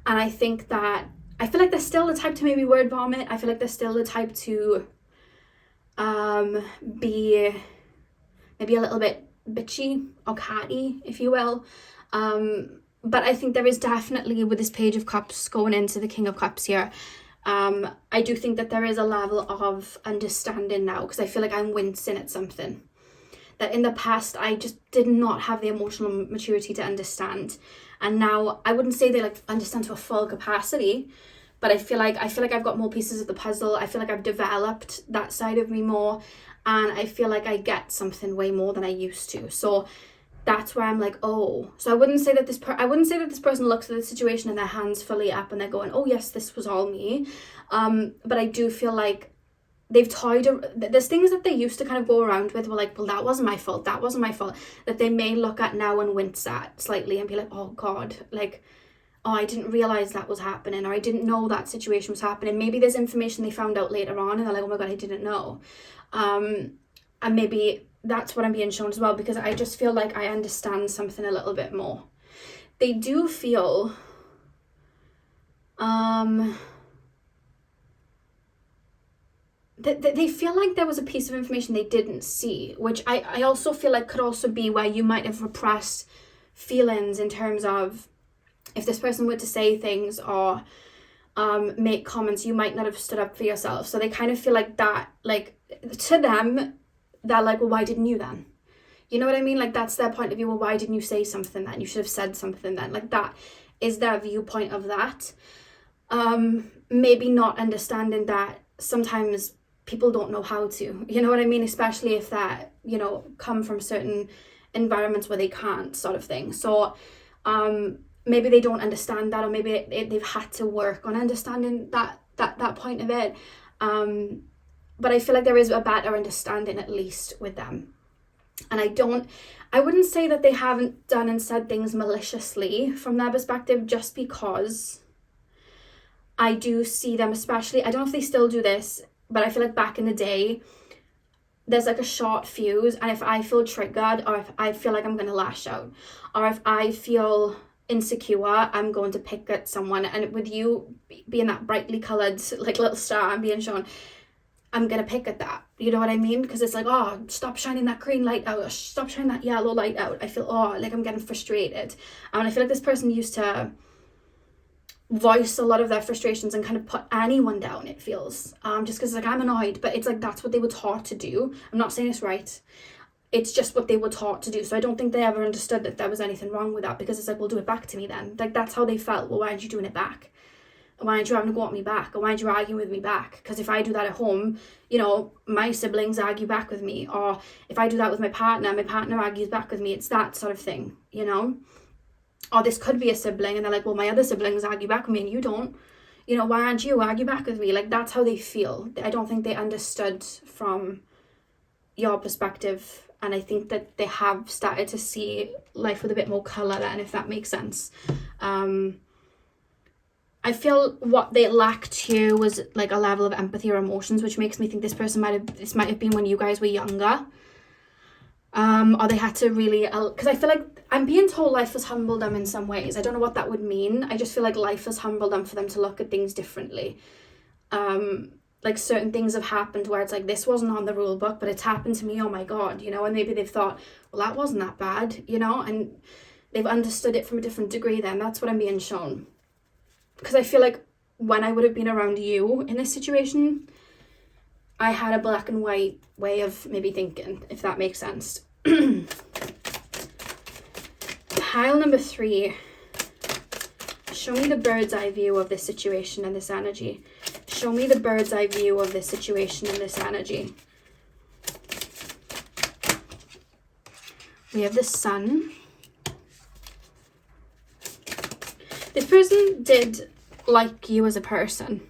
I think that, I feel like they're still the type to maybe word vomit. I feel like they're still the type to be maybe a little bit bitchy or catty, if you will. But I think there is definitely, with this Page of Cups going into the King of Cups here, I do think that there is a level of understanding now, because I feel like I'm wincing at something that in the past I just did not have the emotional maturity to understand. And now I wouldn't say they like understand to a full capacity, but I feel like I've got more pieces of the puzzle. I feel like I've developed that side of me more, and I feel like I get something way more than I used to. So that's where I'm like, oh. So I wouldn't say that this person looks at the situation and their hands fully up and they're going, oh yes, this was all me. But I do feel like they've there's things that they used to kind of go around with, were like, well, that wasn't my fault, that they may look at now and wince at slightly and be like, oh God, like, oh, I didn't realize that was happening, or I didn't know that situation was happening. Maybe there's information they found out later on and they're like, oh my God, I didn't know. And maybe that's what I'm being shown as well, because I just feel like I understand something a little bit more. They do feel they feel like there was a piece of information they didn't see, which I also feel like could also be where you might have repressed feelings, in terms of if this person were to say things or make comments, you might not have stood up for yourself. So they kind of feel like that, like, to them, they're like, well, why didn't you then? You know what I mean? Like, that's their point of view. Well, why didn't you say something then? You should have said something then. Like, that is their viewpoint of that. Maybe not understanding that sometimes people don't know how to, you know what I mean? Especially if that, you know, come from certain environments where they can't, sort of thing. So maybe they don't understand that, or maybe they've had to work on understanding that point of it. but I feel like there is a better understanding, at least with them. And I wouldn't say that they haven't done and said things maliciously from their perspective, just because I do see them, especially, I don't know if they still do this, but I feel like back in the day, there's like a short fuse, and if I feel triggered, or if I feel like I'm going to lash out, or if I feel insecure, I'm going to pick at someone. And with you being that brightly coloured like little star and being shown, I'm going to pick at that. You know what I mean? Because it's like, oh, stop shining that green light out, or stop shining that yellow light out. I feel, oh, like I'm getting frustrated. And I feel like this person used to voice a lot of their frustrations and kind of put anyone down, it feels. Just because like, I'm annoyed, but it's like that's what they were taught to do. I'm not saying it's right. It's just what they were taught to do. So I don't think they ever understood that there was anything wrong with that, because it's like, well, do it back to me then. Like, that's how they felt. Well, why aren't you doing it back? Why aren't you having to go at me back? Or why aren't you arguing with me back? Because if I do that at home, you know, my siblings argue back with me. Or if I do that with my partner argues back with me. It's that sort of thing, you know? Or this could be a sibling and they're like, well, my other siblings argue back with me and you don't. You know, why aren't you argue back with me? Like, that's how they feel. I don't think they understood from your perspective. And I think that they have started to see life with a bit more colour, and if that makes sense. I feel what they lacked here was like a level of empathy or emotions, which makes me think this person might have been when you guys were younger. Or they had to really, because I feel like I'm being told life has humbled them in some ways. I don't know what that would mean. I just feel like life has humbled them for them to look at things differently. Like certain things have happened where it's like, this wasn't on the rule book, but it's happened to me, oh my God, you know, and maybe they've thought, well, that wasn't that bad, you know, and they've understood it from a different degree then. That's what I'm being shown. Because I feel like when I would have been around you in this situation, I had a black and white way of maybe thinking, if that makes sense. Pile number 3. Show me the bird's eye view of this situation and this energy. Show me the bird's eye view of this situation and this energy. We have the sun. This person did like you as a person.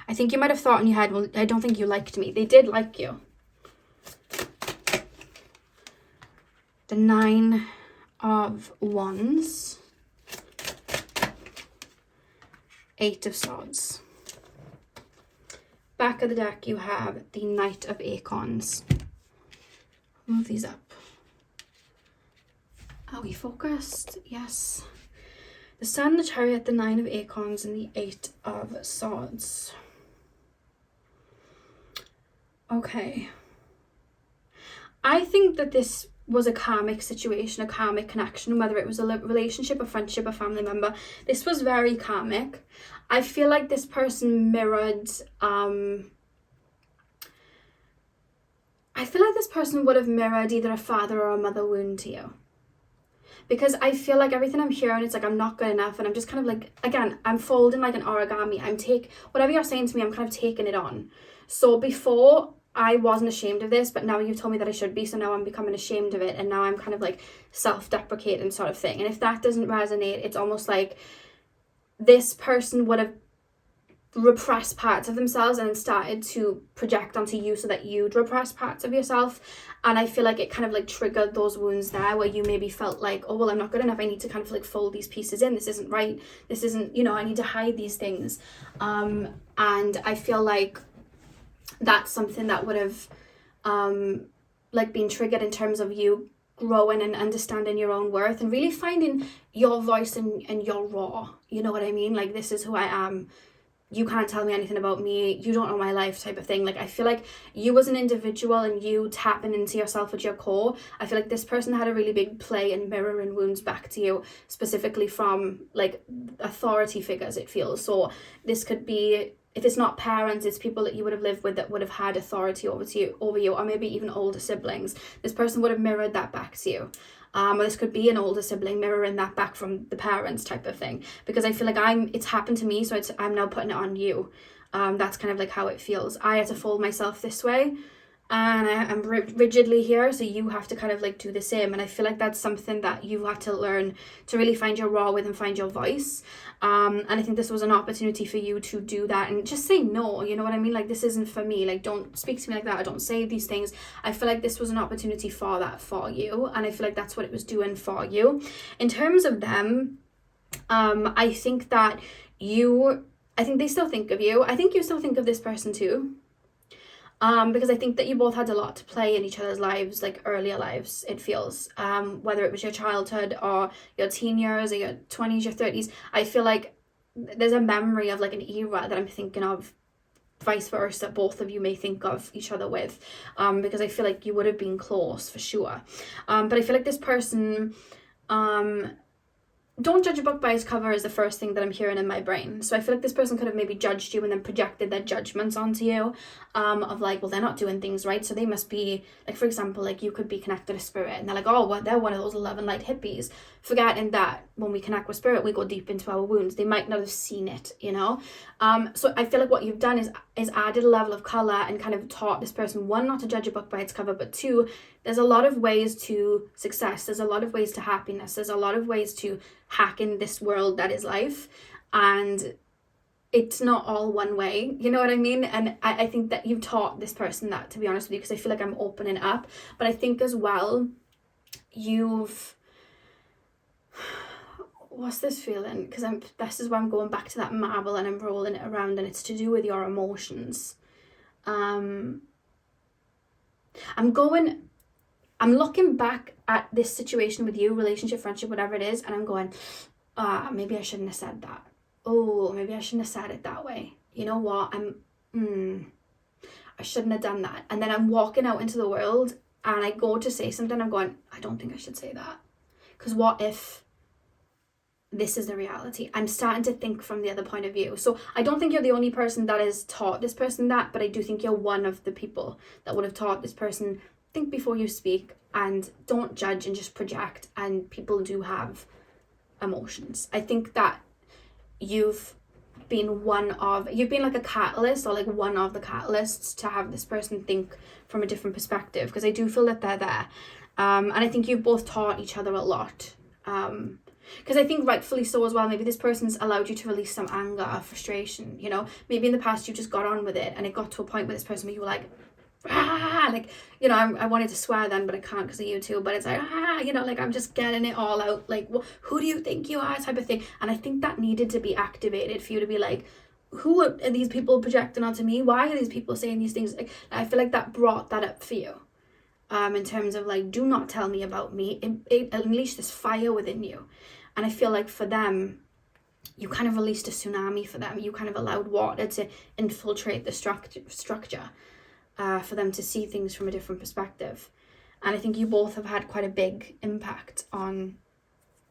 I think you might have thought in your head, well, I don't think you liked me. They did like you. The 9 of Wands. 8 of Swords. Back of the deck, you have the Knight of Acorns. Move these up. Are we focused? Yes. The Sun, the Chariot, the 9 of Acorns, and the 8 of Swords. Okay. I think that this was a karmic situation, a karmic connection, whether it was a relationship, a friendship, a family member. This was very karmic. I feel like this person mirrored, I feel like this person would have mirrored either a father or a mother wound to you. Because I feel like everything I'm hearing, it's like I'm not good enough, and I'm just kind of like, again, I'm folding like an origami. Whatever you're saying to me, I'm kind of taking it on. So before, I wasn't ashamed of this, but now you've told me that I should be, so now I'm becoming ashamed of it, and now I'm kind of like self-deprecating sort of thing. And if that doesn't resonate, it's almost like this person would have repressed parts of themselves and started to project onto you so that you'd repress parts of yourself. And I feel like it kind of like triggered those wounds there where you maybe felt like, oh, well, I'm not good enough. I need to kind of like fold these pieces in. This isn't right. This isn't, you know, I need to hide these things. And I feel like that's something that would have like been triggered in terms of you growing and understanding your own worth and really finding your voice and your raw, you know what I mean? Like, this is who I am. You can't tell me anything about me. You don't know my life type of thing. Like, I feel like you as an individual and you tapping into yourself at your core, I feel like this person had a really big play in mirroring wounds back to you, specifically from like authority figures, it feels. So this could be, if it's not parents, it's people that you would have lived with that would have had authority over you, or maybe even older siblings. This person would have mirrored that back to you. Or this could be an older sibling mirroring that back from the parents type of thing. Because I feel like it's happened to me, so I'm now putting it on you. That's kind of like how it feels. I had to fold myself this way. and I'm rigidly here, so you have to kind of like do the same. And I feel like that's something that you have to learn to really find your raw with and find your voice. And I think this was an opportunity for you to do that and just say no, you know what I mean? Like, this isn't for me, like, don't speak to me like that, I don't say these things. I feel like this was an opportunity for that for you, and I feel like that's what it was doing for you. In terms of them, I think that I think they still think of you. I think you still think of this person too. Because I think that you both had a lot to play in each other's lives, like earlier lives, it feels. Whether it was your childhood or your teen years or your 20s, your 30s, I feel like there's a memory of like an era that I'm thinking of, vice versa, both of you may think of each other with, because I feel like you would have been close for sure. But I feel like this person, don't judge a book by its cover is the first thing that I'm hearing in my brain. So I feel like this person could have maybe judged you and then projected their judgments onto you, of like, well, they're not doing things right, so they must be, like, for example, like, you could be connected to spirit, and they're like, oh, well, they're one of those love and light hippies, forgetting that when we connect with spirit, we go deep into our wounds. They might not have seen it, you know? So I feel like what you've done is added a level of color and kind of taught this person, one, not to judge a book by its cover, but two, there's a lot of ways to success, there's a lot of ways to happiness, there's a lot of ways to hack in this world that is life, and it's not all one way, you know what I mean? And I think that you've taught this person that, to be honest with you, because I feel like I'm opening up. But I think as well, what's this feeling? Because this is where I'm going back to that marble and I'm rolling it around, and it's to do with your emotions. I'm looking back at this situation with you, relationship, friendship, whatever it is, and I'm going, maybe I shouldn't have said that. Oh, maybe I shouldn't have said it that way. You know what? I shouldn't have done that. And then I'm walking out into the world and I go to say something, I'm going, I don't think I should say that. Because what if this is the reality? I'm starting to think from the other point of view. So I don't think you're the only person that has taught this person that, but I do think you're one of the people that would have taught this person, think before you speak and don't judge and just project. And people do have emotions. I think that you've been like a catalyst, or like one of the catalysts to have this person think from a different perspective, because I do feel that they're there. And I think you've both taught each other a lot. Because I think rightfully so as well, maybe this person's allowed you to release some anger or frustration, you know? Maybe in the past you just got on with it and it got to a point with this person where you were like, like, you know, I wanted to swear then, but I can't because of you two, but it's like, you know, like, I'm just getting it all out, like, who do you think you are, type of thing. And I think that needed to be activated for you to be like, who are these people projecting onto me? Why are these people saying these things? Like, I feel like that brought that up for you, in terms of like, do not tell me about me. It unleashed this fire within you. And I feel like for them, you kind of released a tsunami for them. You kind of allowed water to infiltrate the structure. For them to see things from a different perspective. And I think you both have had quite a big impact on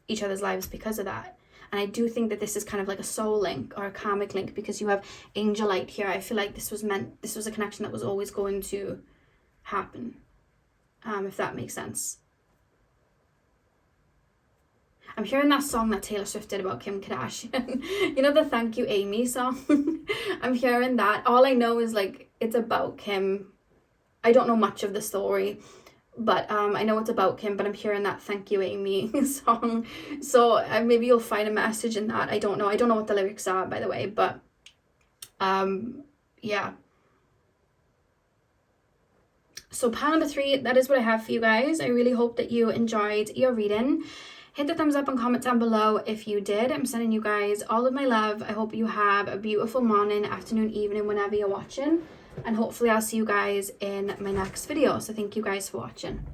each other's lives because of that. And I do think that this is kind of like a soul link or a karmic link, because you have angel light here. I feel like this was a connection that was always going to happen, if that makes sense. I'm hearing that song that Taylor Swift did about Kim Kardashian. You know, the Thank You Amy song? I'm hearing that. All I know is like, it's about Kim. I don't know much of the story, but I know it's about Kim, but I'm hearing that Thank You Amy song. So maybe you'll find a message in that. I don't know what the lyrics are, by the way, but yeah. So pile number 3, that is what I have for you guys. I really hope that you enjoyed your reading. Hit the thumbs up and comment down below if you did. I'm sending you guys all of my love. I hope you have a beautiful morning, afternoon, evening, whenever you're watching. And hopefully I'll see you guys in my next video. So thank you guys for watching.